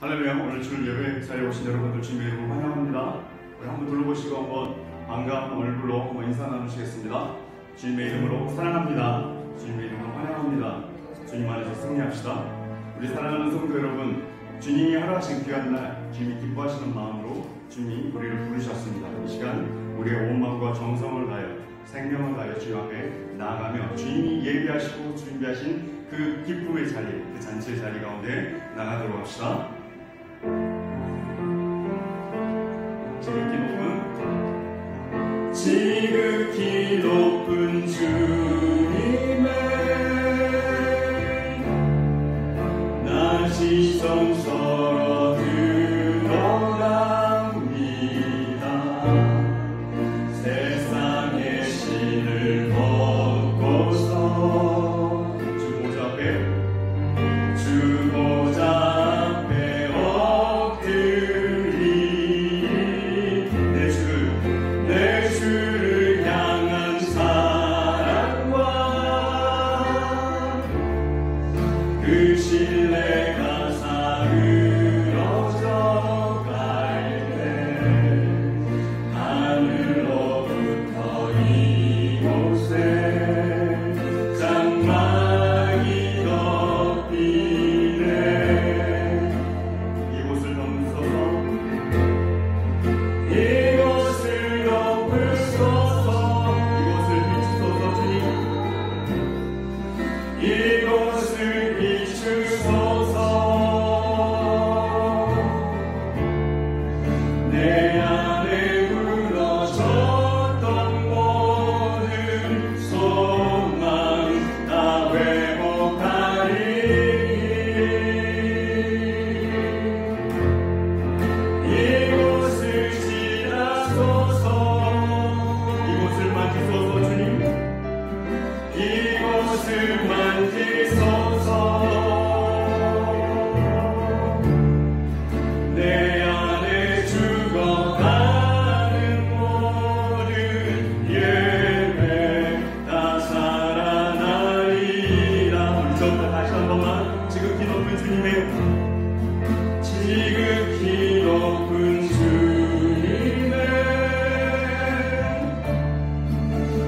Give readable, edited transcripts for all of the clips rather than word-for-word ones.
할렐루야. 오늘 주일 예배 자리에 오신 여러분들 주님의 이름으로 환영합니다. 우리 한번 둘러보시고 한번 반가운 얼굴로 한번 인사 나누시겠습니다. 주님의 이름으로 사랑합니다. 주님의 이름으로 환영합니다. 주님 안에서 승리합시다. 우리 사랑하는 성도 여러분, 주님이 허락하신 귀한 날, 주님이 기뻐하시는 마음으로 주님이 우리를 부르셨습니다. 이 시간 우리의 온 마음과 정성을 다하여 생명을 다하여 주님 앞에 나아가며 주님이 예비하시고 준비하신 그 기쁨의 자리, 그 잔치의 자리 가운데 나가도록 합시다. 지극히 높은 주님의 나 시선 서로 들어갑니다. 세상의 신을 벗고서 주 보좌 앞에 엎드리 내 주를 향한 사랑과 그 신뢰가 사그러져 갈 때 하늘로부터 이곳에 장막이 덮이네. 이곳을 넘서서 이곳을 덮으소서. 이곳을 비추소서. 주님 이곳을 비추소서. 내 안에 무너졌던 모든 소망 다 회복하리. 이곳을 지나소서. 이곳을 만지소서. 주님 이곳을 만지소서. 내 안에 죽어가는 모든 예배 다 살아나리라. 우리 저부터 다시 한 번만 지극히 높은 주님의 지극히 높은 주님의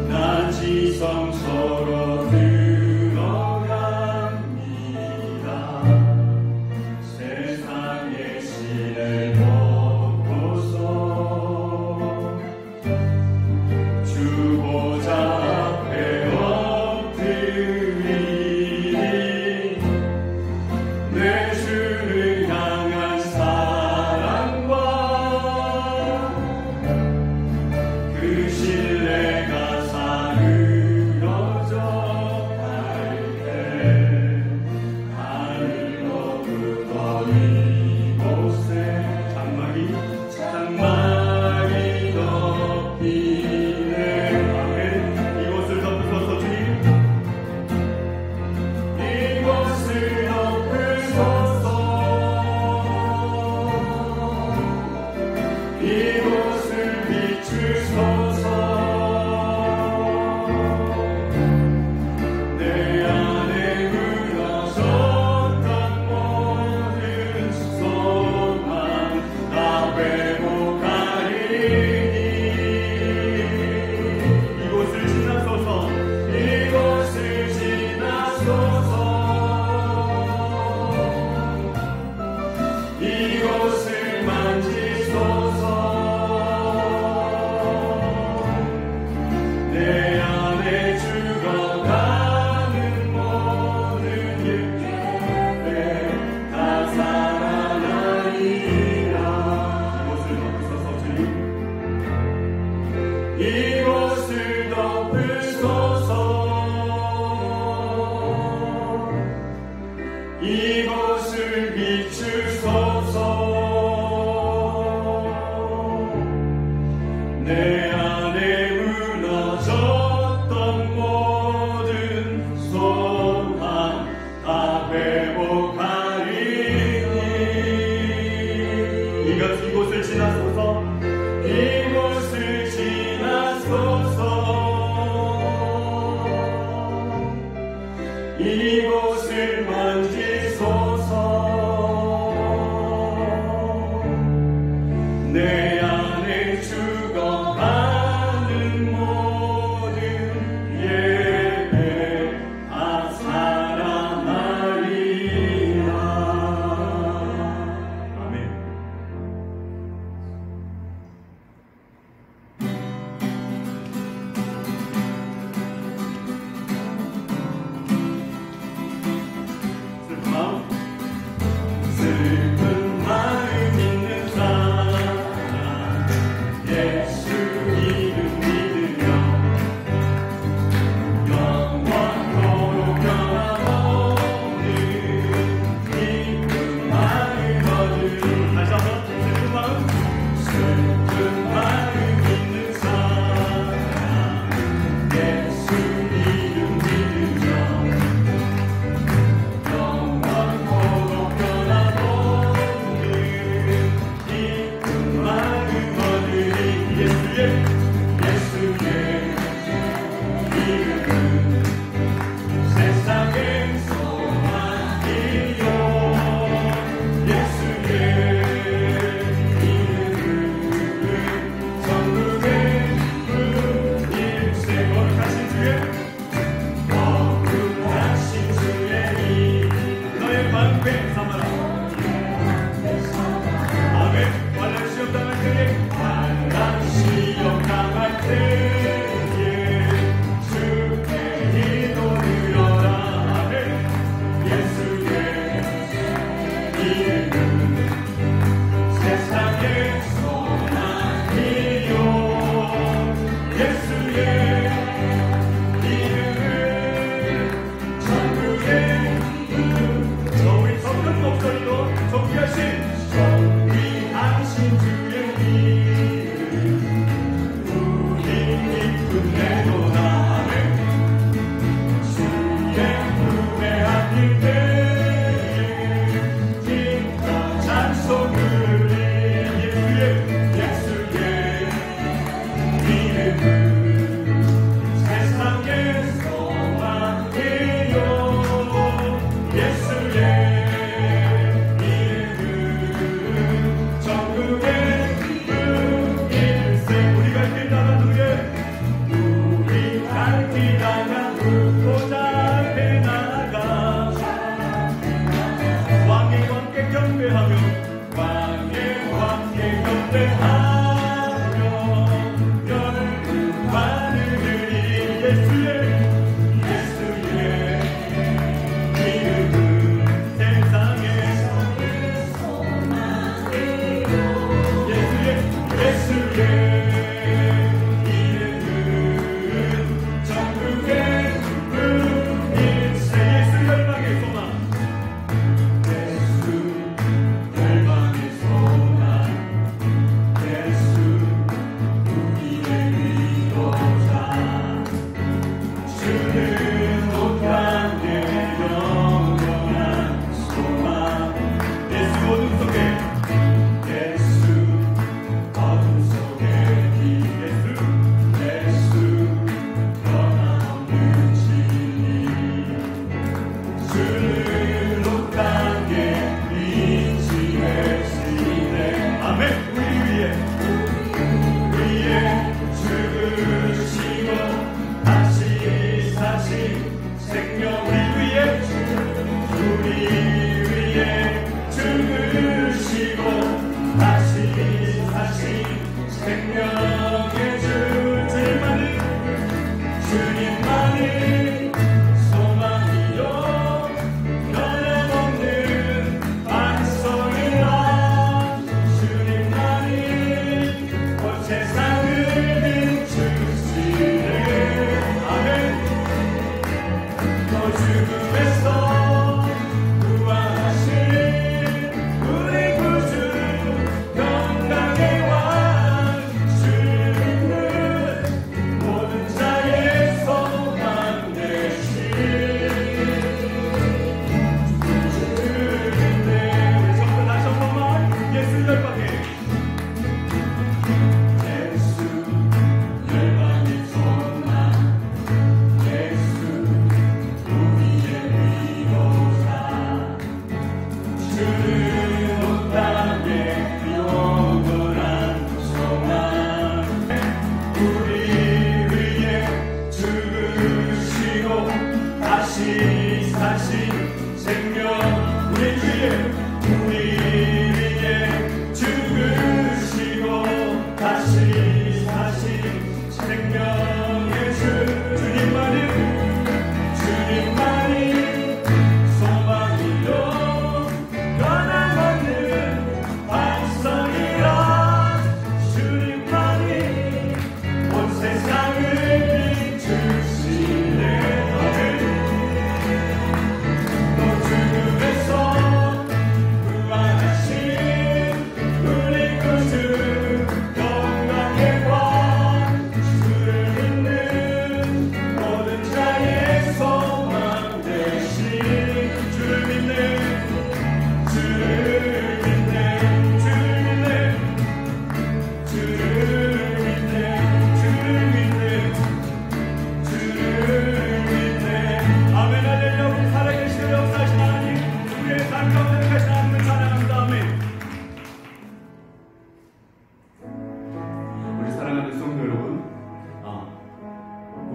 나 지성소로 들어갑니다. 세상의 신을 벗고서 주 보좌 앞에 엎드리 내 주를 향한 사랑과 그 신뢰가 사그러져 갈 때 하늘로부터 이곳에 장막이 덮이네. 아멘. 이곳을 덮으소서. 주님 이곳을 덮으소서. 이곳을 비추소서. 내 안에 무너졌던 모든 소망 다 회복하리니. 이곳을 지나소서. 이곳을 지나소서. 이곳을 만지소서. 내 안에 죽어가는 모든 예배 다 살아나리라. 이곳을 덮으소서. 주님 이곳을 덮으소서. 이곳을 비추소서. 내 안에 무너졌던 모든 소망 다 회복하리니. 이곳을 지나소서. 이곳을 지나소서. 이곳을 만지소서.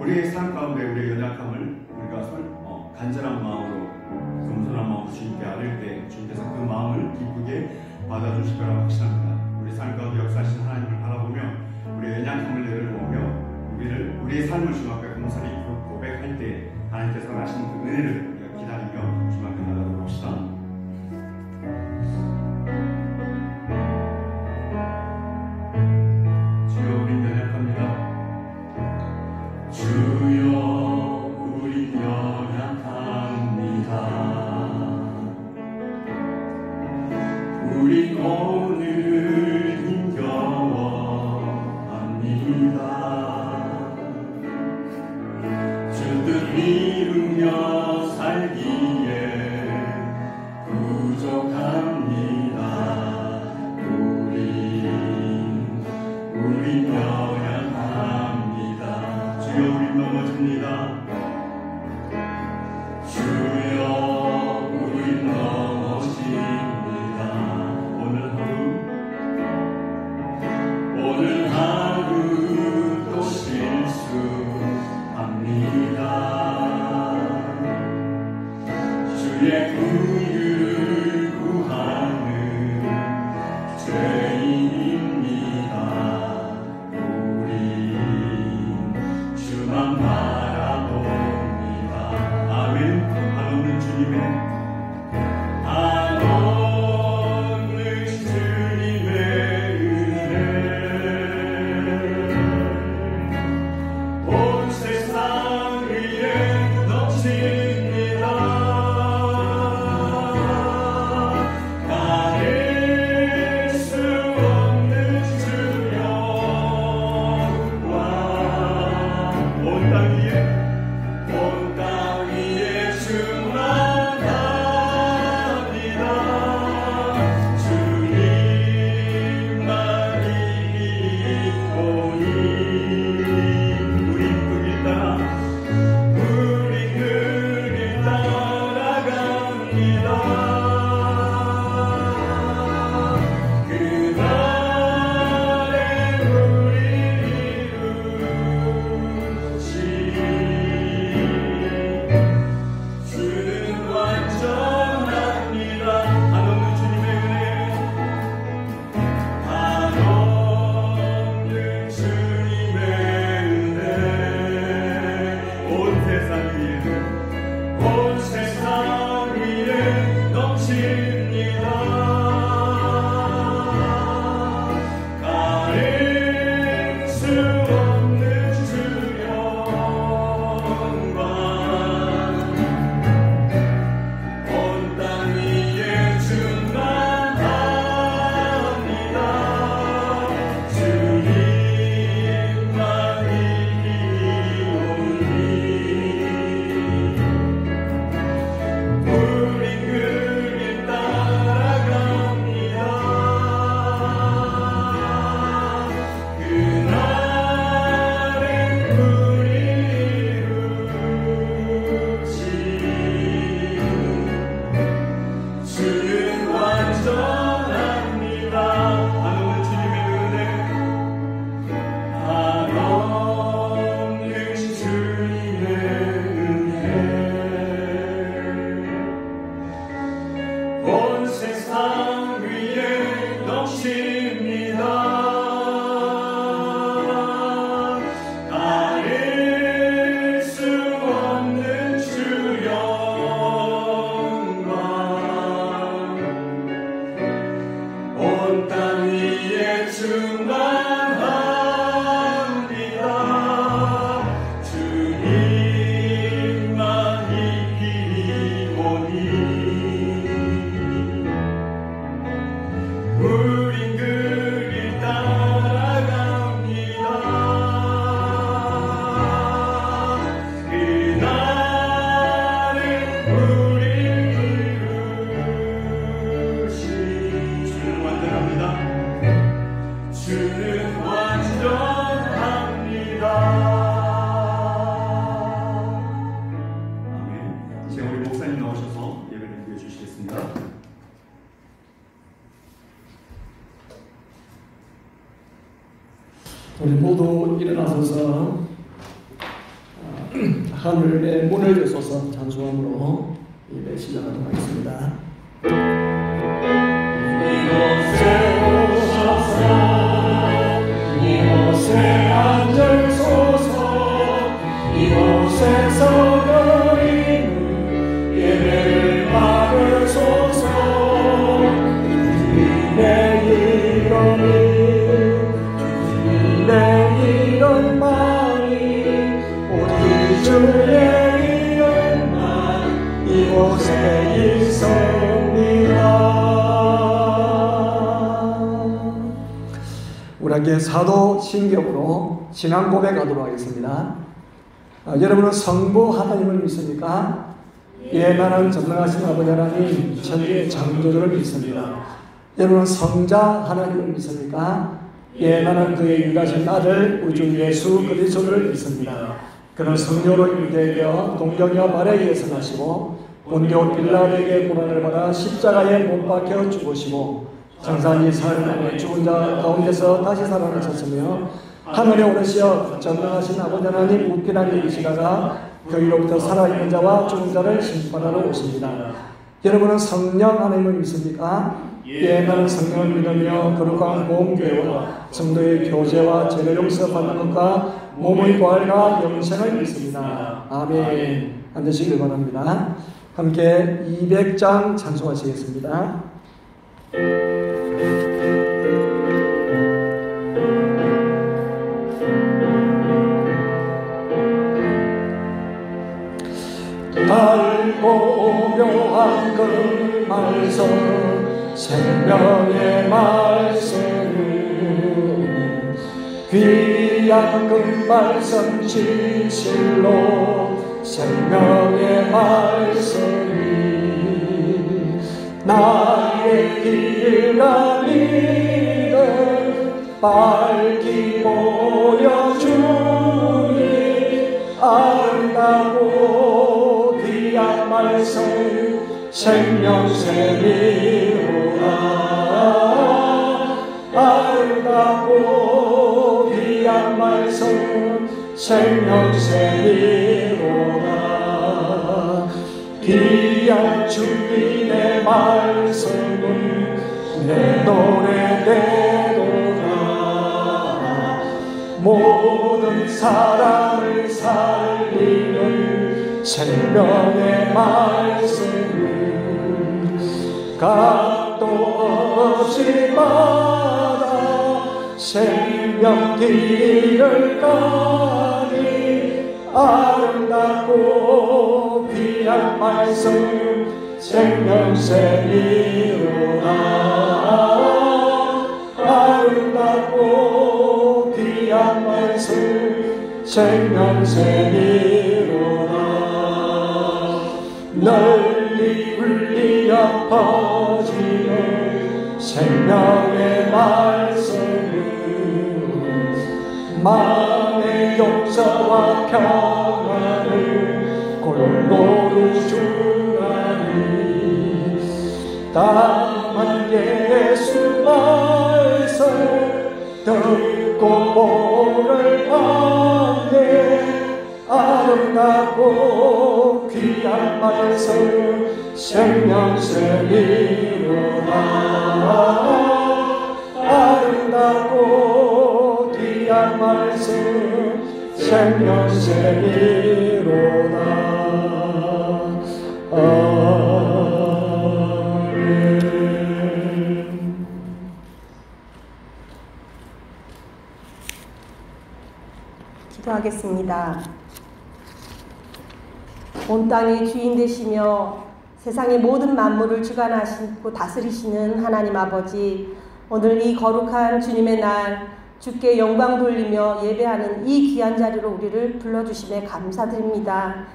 우리의 삶 가운데 우리의 연약함을 우리가 간절한 마음으로 겸손한 마음으로 주님께 아뢰을 때 주님께서 그 마음을 기쁘게 받아주실 거라고 확신합니다. 우리 삶 가운데 역사하신 하나님을 바라보며 우리의 연약함을 내려보며 우리의 삶을 주님 앞에 공손히 고백할 때 하나님께서 하신 그 은혜를 우리가 기다리며 주님 앞에 나가도록 합시다. 우리 오늘 힘겨워합니다. 주 뜻 이루며 살기에 부족합니다. 우리 연약합니다. 주여 우리 넘어집니다. 주여 우리 넘어집니다. 오늘 하루 또 실수합니다. 주의 긍휼을 구하는 죄인입니다. 우리 주만 바라봅니다. 아멘. 한없는 주님의 우리 모두 일어나서서 하늘의 문을 여소서 찬송함으로 예배 시작하도록 하겠습니다. 이곳에 오셔서 이곳에 앉으소서 이곳에서 드리는 예배를 받으소서 주님의 이름이 주님의 이름만이 오직 주의 이름만 이곳에 있어 우리 함께 사도신경으로 신앙 고백하도록 하겠습니다. 여러분은 성부 하나님을 믿습니까? 예, 나는 전능하신 아버지 하나님 천지의 창조주를 믿습니다. 여러분은 성자 하나님을 믿습니까? 예, 나는 그의 유일하신 아들 우리 주 예수 그리스도를 믿습니다. 그는 성령으로 인되어 동정녀 마리아에게 나시고 본디오 빌라도에게 고난을 받아 십자가에 못 박혀 죽으시고 장사한 지 사흘 만에 죽은 자 가운데서 다시 살아나셨으며 하늘에 오르시어 전능하신 아버지 하나님 우편함에 계시다가 거기로부터 살아있는 자와 죽은 자를 심판하러 오십니다. 여러분은 성령 하나님을 믿습니까? 예, 나는 성령을 믿으며 거룩한 공교회와 성도의 교제와 죄를 용서받는 것과 몸의 부활과 영생을 믿습니다. 아멘. 앉으시길 바랍니다. 함께 200장 찬송하시겠습니다. 달고 묘한 그 말씀 생명의 말씀을 귀한 그 말씀 진실로 생명의 말씀이 나의 길과 믿음 밝히 보여주니 아름다고 귀한 말씀 생명샘이로라 아름다고 귀한 말씀 생명샘이로라 귀한 주님의 말씀은 내 노래 되도다 모든 사람을 살리는 생명의 말씀을 값도 없이 받아 생명 길을 가니 아름답고 귀한 말씀 생명샘이로라 아름답고 귀한 말씀 생명샘이로라 널리 울리어 퍼지는 생명의 말씀을 마음의 용서와 평안을 골고루 주나니 다만 예수 말씀 듣고 보를 받네 아름답고 귀한 말씀 생명샘이로라 아름답고 귀한 말씀 생명샘이로라 아멘. 기도하겠습니다. 온 땅의 주인 되시며 세상의 모든 만물을 주관하시고 다스리시는 하나님 아버지, 오늘 이 거룩한 주님의 날 주께 영광 돌리며 예배하는 이 귀한 자리로 우리를 불러주심에 감사드립니다.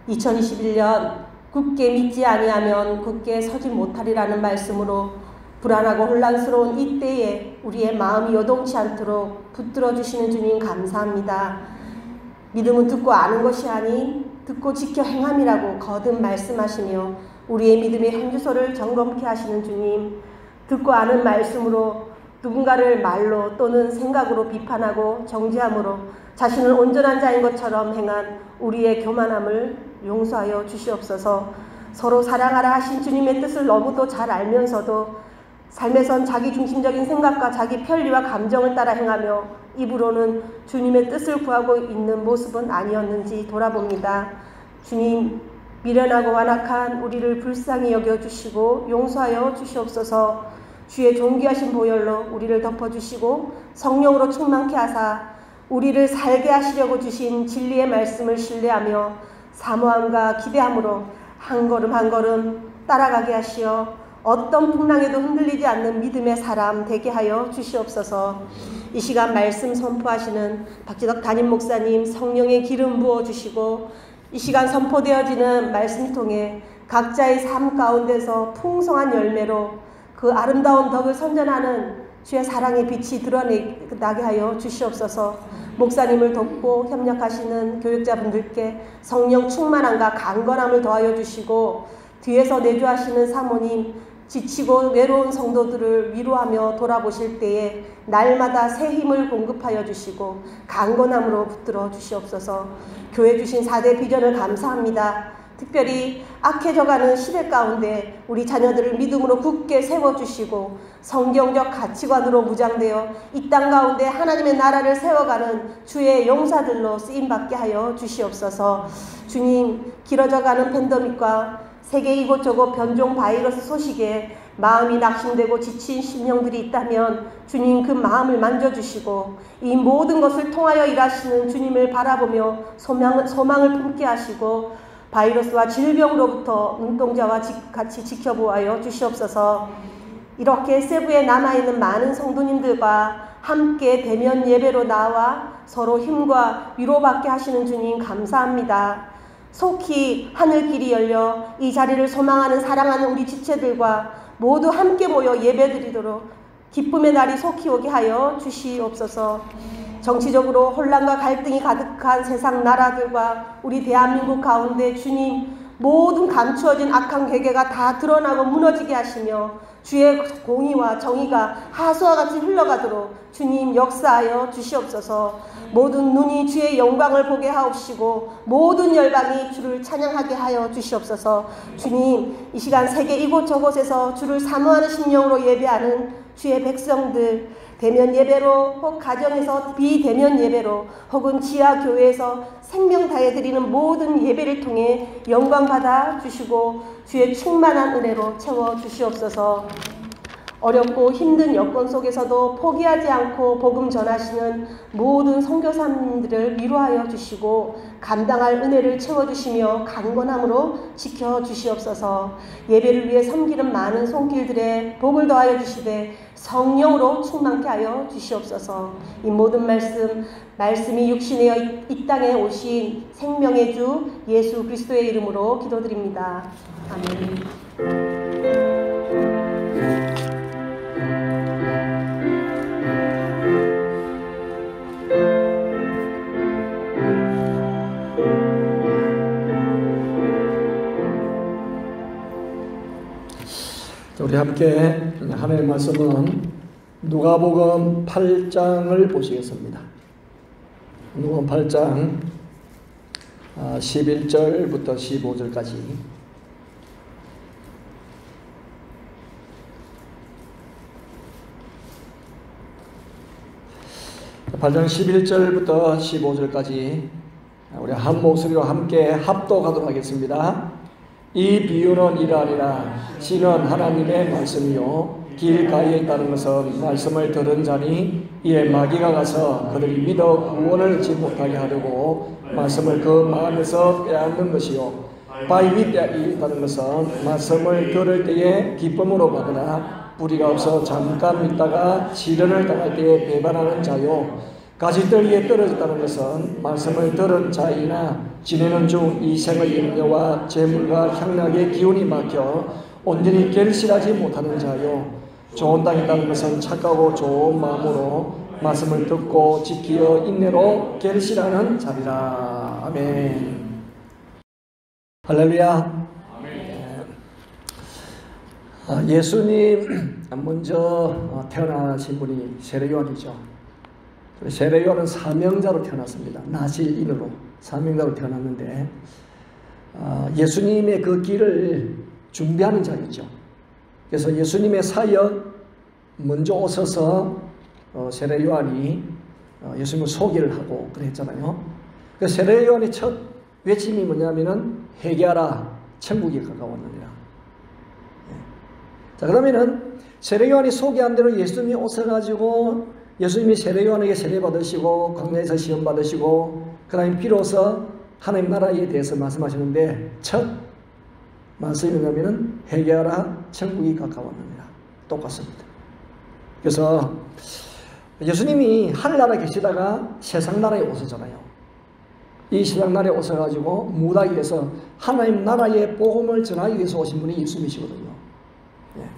2021년 굳게 믿지 아니하면 굳게 서지 못하리라는 말씀으로 불안하고 혼란스러운 이때에 우리의 마음이 요동치 않도록 붙들어 주시는 주님 감사합니다. 믿음은 듣고 아는 것이 아닌 듣고 지켜 행함이라고 거듭 말씀하시며 우리의 믿음의 현주소를 점검케 하시는 주님, 듣고 아는 말씀으로 누군가를 말로 또는 생각으로 비판하고 정죄함으로 자신을 온전한 자인 것처럼 행한 우리의 교만함을 용서하여 주시옵소서. 서로 사랑하라 하신 주님의 뜻을 너무도 잘 알면서도 삶에선 자기 중심적인 생각과 자기 편리와 감정을 따라 행하며 입으로는 주님의 뜻을 구하고 있는 모습은 아니었는지 돌아봅니다. 주님, 미련하고 완악한 우리를 불쌍히 여겨주시고 용서하여 주시옵소서. 주의 존귀하신 보혈로 우리를 덮어주시고 성령으로 충만케 하사 우리를 살게 하시려고 주신 진리의 말씀을 신뢰하며 사모함과 기대함으로 한 걸음 한 걸음 따라가게 하시어 어떤 풍랑에도 흔들리지 않는 믿음의 사람 되게 하여 주시옵소서. 이 시간 말씀 선포하시는 박지덕 담임 목사님 성령의 기름 부어주시고 이 시간 선포되어지는 말씀 통해 각자의 삶 가운데서 풍성한 열매로 그 아름다운 덕을 선전하는 주의 사랑의 빛이 드러나게 하여 주시옵소서. 목사님을 돕고 협력하시는 교육자분들께 성령 충만함과 강건함을 더하여 주시고 뒤에서 내주하시는 사모님, 지치고 외로운 성도들을 위로하며 돌아보실 때에 날마다 새 힘을 공급하여 주시고 강건함으로 붙들어 주시옵소서. 교회 주신 4대 비전을 감사합니다. 특별히 악해져가는 시대 가운데 우리 자녀들을 믿음으로 굳게 세워주시고 성경적 가치관으로 무장되어 이 땅 가운데 하나님의 나라를 세워가는 주의 용사들로 쓰임받게 하여 주시옵소서. 주님, 길어져가는 팬데믹과 세계 이곳저곳 변종 바이러스 소식에 마음이 낙심되고 지친 심령들이 있다면 주님 그 마음을 만져주시고 이 모든 것을 통하여 일하시는 주님을 바라보며 소망을 품게 하시고 바이러스와 질병으로부터 눈동자와 같이 지켜보아여 주시옵소서. 이렇게 세부에 남아있는 많은 성도님들과 함께 대면 예배로 나와 서로 힘과 위로받게 하시는 주님 감사합니다. 속히 하늘길이 열려 이 자리를 소망하는 사랑하는 우리 지체들과 모두 함께 모여 예배드리도록 기쁨의 날이 속히 오게 하여 주시옵소서. 정치적으로 혼란과 갈등이 가득한 세상 나라들과 우리 대한민국 가운데 주님 모든 감추어진 악한 괴계가 다 드러나고 무너지게 하시며 주의 공의와 정의가 하수와 같이 흘러가도록 주님 역사하여 주시옵소서. 모든 눈이 주의 영광을 보게 하옵시고 모든 열방이 주를 찬양하게 하여 주시옵소서. 주님, 이 시간 세계 이곳저곳에서 주를 사모하는 심령으로 예배하는 주의 백성들, 대면 예배로 혹 가정에서 비대면 예배로 혹은 지하 교회에서 생명 다해드리는 모든 예배를 통해 영광 받아 주시고 주의 충만한 은혜로 채워 주시옵소서. 어렵고 힘든 여건 속에서도 포기하지 않고 복음 전하시는 모든 선교사님들을 위로하여 주시고 감당할 은혜를 채워주시며 강건함으로 지켜주시옵소서. 예배를 위해 섬기는 많은 손길들의 복을 더하여 주시되 성령으로 충만케 하여 주시옵소서. 이 모든 말씀이 육신되어 이 땅에 오신 생명의 주 예수 그리스도의 이름으로 기도드립니다. 아멘. 우리 함께 하나님의 말씀은 누가복음 8장을 보시겠습니다. 누가복음 8장 11절부터 15절까지. 8장 11절부터 15절까지 우리 한 목소리로 함께 합독하도록 하겠습니다. 이 비유는 이러하니라. 씨는 하나님의 말씀이요 길가에 있다는 것은 말씀을 들은 자니 이에 마귀가 가서 그들이 믿어 구원을 얻지 못하게 하려고 말씀을 그 마음에서 빼앗는 것이요 바위 밑에 있다는 것은 말씀을 들을 때에 기쁨으로 받으나 뿌리가 없어 잠깐 있다가 시련을 당할 때에 배반하는 자요 가지들 위에 떨어졌다는 것은 말씀을 들은 자이나 지내는 중 이 생의 염려와 재물과 향락의 기운이 막혀 온전히 결실하지 못하는 자요 좋은 땅에 있다는 것은 착하고 좋은 마음으로 말씀을 듣고 지키어 인내로 결실하는 자리라. 아멘. 할렐루야. 아멘. 예수님 먼저 태어나신 분이 세례요한이죠. 세례요한은 사명자로 태어났습니다. 나실인으로 사명자로 태어났는데 예수님의 그 길을 준비하는 자였죠. 그래서 예수님의 사역 먼저 오셔서 세례요한이 예수님을 소개를 하고 그랬잖아요. 그래서 세례요한의 첫 외침이 뭐냐면은 회개하라, 천국이 가까웠느니라. 자, 그러면은 세례요한이 소개한 대로 예수님이 오셔가지고 예수님이 세례요한에게 세례 받으시고 광야에서 시험 받으시고 그 다음에 비로소 하나님 나라에 대해서 말씀하시는데 첫 말씀이 뭐냐면은 회개하라 천국이 가까웠느니라. 똑같습니다. 그래서 예수님이 하늘나라에 계시다가 세상 나라에 오셨잖아요. 이 세상 나라에 오셔가지고 무당이 위해서 하나님 나라의 복음을 전하기 위해서 오신 분이 예수님이시거든요. 예.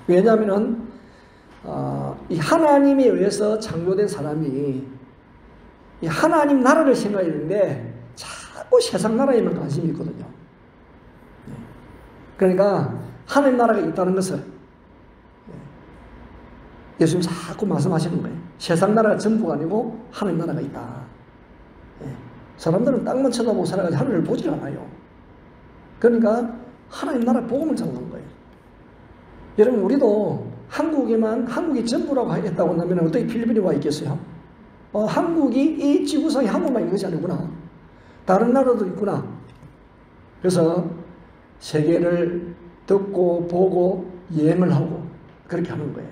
왜냐하면 이 하나님에 의해서 창조된 사람이 이 하나님 나라를 생각했는데 자꾸 세상 나라에만 관심이 있거든요. 예. 그러니까 하나님 나라가 있다는 것을 예수님 자꾸 말씀하시는 거예요. 세상 나라가 전부가 아니고 하나님 나라가 있다. 예. 사람들은 땅만 쳐다보고 살아가지 하늘을 보질 않아요. 그러니까 하나님 나라 복음을 전하는 거예요. 여러분 우리도 한국이 전부라고 했다고 한다면 어떻게 필리핀에 와 있겠어요? 한국이 이 지구상에 한 곳만 있는 것이 아니구나. 다른 나라도 있구나. 그래서 세계를 듣고 보고 여행을 하고 그렇게 하는 거예요.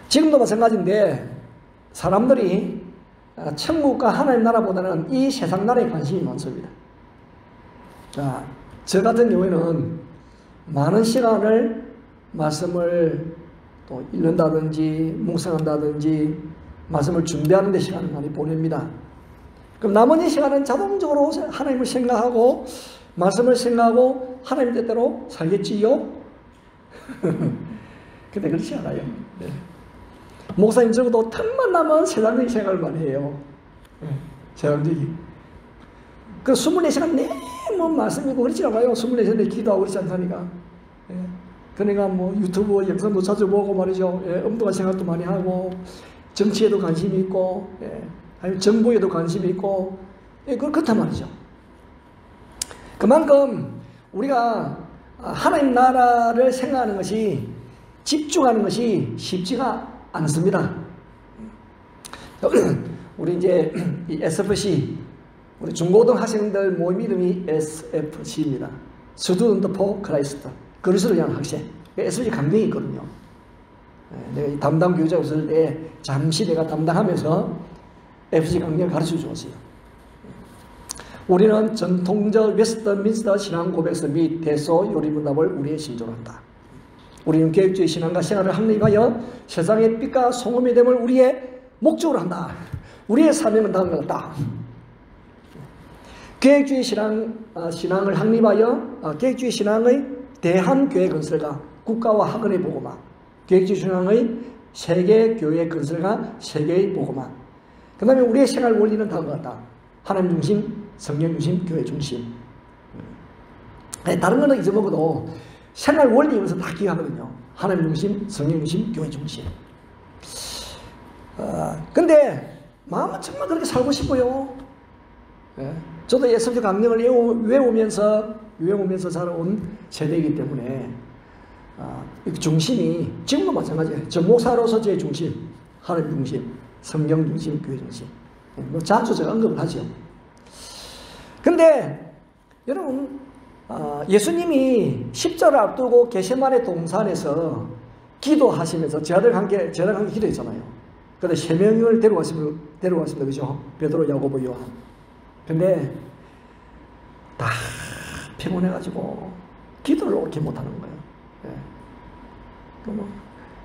지금도 마찬가지인데 사람들이 천국과 하나님 나라보다는 이 세상 나라에 관심이 많습니다. 자, 저 같은 경우에는 많은 시간을 말씀을 또 읽는다든지 묵상한다든지 말씀을 준비하는 데 시간을 많이 보냅니다. 그럼 나머지 시간은 자동적으로 하나님을 생각하고 말씀을 생각하고 하나님 뜻대로 살겠지요? 근데 그렇지 않아요. 네. 목사님 적어도 틈만 나면 세상적인 생각을 많이 해요. 세상적인. 그 24시간 내내 말씀이고 그렇지 않아요. 24시간 기도하고 그렇지 않다니까. 그러니까 뭐 유튜브 영상도 자주 보고 말이죠. 엄도가 생각도 많이 하고 정치에도 관심이 있고 아니면 정보에도 관심이 있고 그렇단 말이죠. 그만큼 우리가 하나님 나라를 생각하는 것이 집중하는 것이 쉽지가 않습니다. 우리 이제 이 SFC 우리 중고등 학생들 모임 이름이 SFC입니다. Student for Christ. 그리스도를 위한 학생. SFC 강령이 있거든요. 내가 담당 교육자 없을 때 잠시 내가 담당하면서 SFC 강령을 가르쳐 주었어요. 우리는 전통적 웨스트민스터 신앙 고백서 및 대소 요리문답을 우리의 신조로 한다. 우리는 계획주의 신앙과 생활을 확립하여 세상의 빛과 소금이 됨을 우리의 목적으로 한다. 우리의 사명은 다음과 같다. 계획주의 신앙을 확립하여 계획주의 신앙의 대한교회 건설과 국가와 학원의 복음화, 계획주의 신앙의 세계교회 건설과 세계의 복음화. 그 다음에 우리의 생활 원리는 다음과 같다. 하나님 중심, 성령 중심, 교회 중심. 다른 거는 잊어먹어도 생활 원리면서 다 기억하거든요. 하나님 중심, 성령 중심, 교회 중심. 근데 마음은 정말 그렇게 살고 싶어요. 저도 SFC 강령을 외우면서 자라온 세대이기 때문에 중심이 지금도 마찬가지예요. 저 목사로서 제 중심, 하나님 중심, 성령 중심, 교회 중심. 뭐 자주 제가 언급을 하죠. 근데 여러분 예수님이 십자를 앞두고 겟세마네 동산에서 기도하시면서 저희들 함께 기도했잖아요. 근데 3명을 데려왔습니다. 그죠? 베드로, 야고보, 요한. 근데 다 피곤해가지고 기도를 옳게 못하는 거예요. 그럼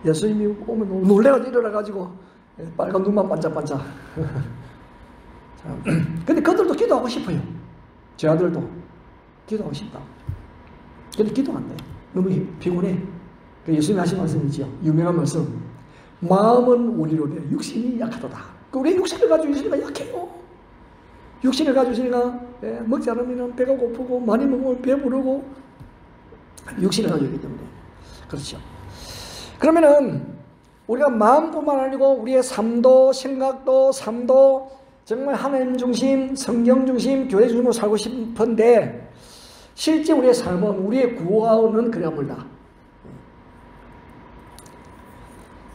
예수님이 오면 너무 놀래가지고 일어나가지고 빨간 눈만 반짝반짝. 근데 그들도 기도하고 싶어요. 제 아들도 기도하고 싶다. 근데 기도가 안 돼. 너무 피곤해. 예수님이 하신 말씀이죠. 유명한 말씀. 마음은 우리로되 육신이 약하도다. 우리 육신을 가지고 있으니까 약해요. 육신을 가지고 있으니까 먹지 않으면 배가 고프고 많이 먹으면 배부르고 육신을 가지고 있기 때문에 그렇죠. 그러면은 우리가 마음뿐만 아니고 우리의 삶도 생각도 삶도 정말 하나님 중심, 성경 중심, 교회 중심으로 살고 싶은데 실제 우리의 삶은 우리의 구원은 그래야 멀다.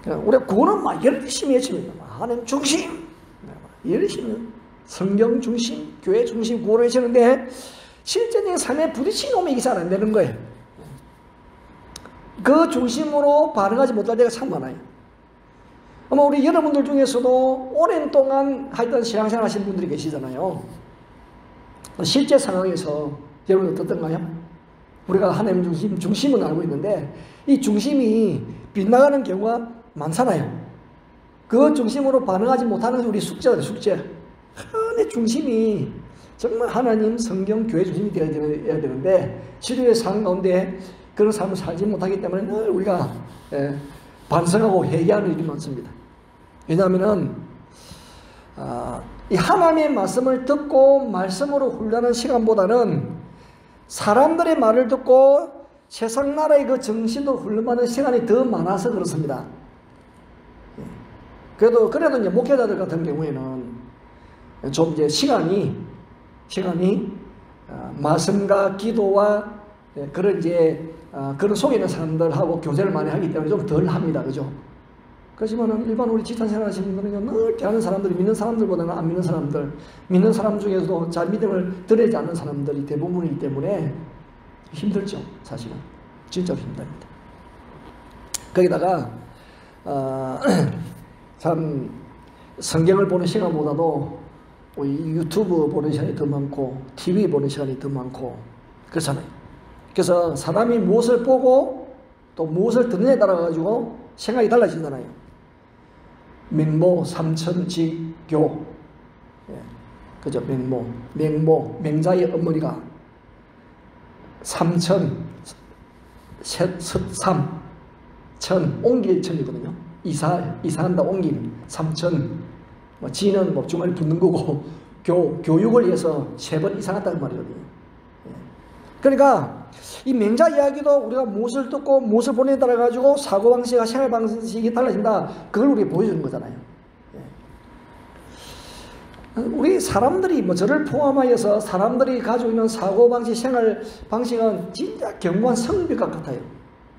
우리가 구원은 막 열심히 외칩니다. 하나님 중심, 열심히 성경 중심, 교회 중심 구원을 외치는데 실제적인 삶에 부딪힌 놈이 이게 잘 안 되는 거예요. 그 중심으로 반응하지 못할 때가 참 많아요. 아마 우리 여러분들 중에서도 오랜 동안 하여튼 신앙생활 하신 분들이 계시잖아요. 실제 상황에서 여러분 어떻던가요? 우리가 하나님 중심은 알고 있는데 이 중심이 빗나가는 경우가 많잖아요. 그 중심으로 반응하지 못하는 것이 우리 숙제다, 숙제. 내 중심이 정말 하나님, 성경, 교회 중심이 되어야 되는데 시대의 삶 가운데 그런 삶을 살지 못하기 때문에 늘 우리가 반성하고 회개하는 일이 많습니다. 왜냐하면은 이 하나님의 말씀을 듣고 말씀으로 훈련하는 시간보다는 사람들의 말을 듣고 세상 나라의 그 정신으로 훈련받는 시간이 더 많아서 그렇습니다. 그래도 이제 목회자들 같은 경우에는 좀 이제 시간이 말씀과 기도와 그런 이제 그런 속에 있는 사람들하고 교제를 많이 하기 때문에 좀 덜 합니다. 그죠? 그렇지만 일반 우리 직장 생활 하시는 분들은 늘 대하는 사람들이 믿는 사람들보다는 안 믿는 사람들, 믿는 사람 중에서도 잘 믿음을 드리지 않는 사람들이 대부분이기 때문에 힘들죠. 사실은. 진짜로 힘듭니다. 거기다가 참 성경을 보는 시간보다도 유튜브 보는 시간이 더 많고 TV 보는 시간이 더 많고 그렇잖아요. 그래서 사람이 무엇을 보고 또 무엇을 듣느냐에 따라 가지고 생각이 달라지잖아요. 맹모 삼천지교, 그죠? 맹자의 어머니가 삼천, 셋삼, 천, 옮길 천이거든요. 이사한다, 옮긴, 삼천, 지는 주말에 붙는 거고, 교육을 위해서 3번 이상했다는 말이거든요. 그러니까, 이 맹자 이야기도 우리가 무엇을 듣고 무엇을 보내에 따라 가지고 사고방식과 생활방식이 달라진다. 그걸 우리가 보여주는 거잖아요. 우리 사람들이 저를 포함하여서 사람들이 가지고 있는 사고방식, 생활방식은 진짜 견고한 성벽과 같아요.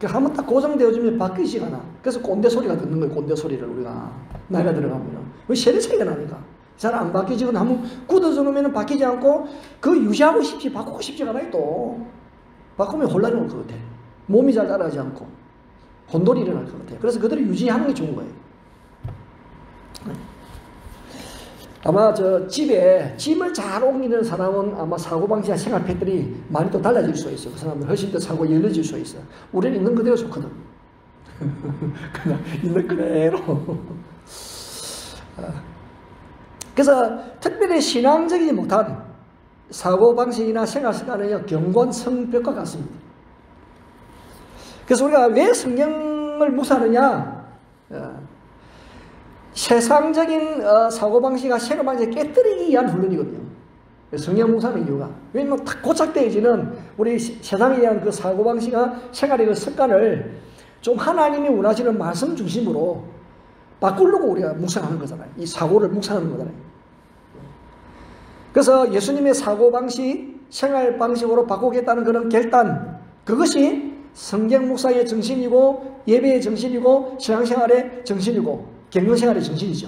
한번 딱 고정되어지면 바뀌지가 않아. 그래서 꼰대 소리가 듣는 거예요. 꼰대 소리를 우리가 나이가 들어가면. 왜 세대 차이가 나니까. 잘 안 바뀌지거나 한번 굳어져 놓으면 바뀌지 않고 그 유지하고 싶지 바꾸고 싶지가 않아요. 또 바꾸면 혼란이 올 것 같아. 몸이 잘 따라가지 않고 혼돈이 일어날 것 같아요. 그래서 그들을 유지하는 게 좋은 거예요. 아마 집에 짐을 잘 옮기는 사람은 아마 사고방식이나 생활 패턴이 많이 또 달라질 수 있어요. 그 사람은 훨씬 더 사고가 열려질 수 있어요. 우리는 있는 그대로 좋거든. 그냥 있는 그대로. 그래서 특별히 신앙적이지 못한 사고방식이나 생활 습관은 견고한 성벽과 같습니다. 그래서 우리가 왜 성경을 묵상하느냐? 세상적인 사고방식과 생활방식을 깨뜨리기 위한 훈련이거든요. 성경 묵상하는 이유가. 왜냐면 딱 고착되어지는 우리 세상에 대한 그 사고방식과 생활의 그 습관을 좀 하나님이 원하시는 말씀 중심으로 바꾸려고 우리가 묵상하는 거잖아요. 이 사고를 묵상하는 거잖아요. 그래서 예수님의 사고방식, 생활방식으로 바꾸겠다는 그런 결단, 그것이 성경 묵상의 정신이고 예배의 정신이고 신앙생활의 정신이고 경영생활의 정신이죠.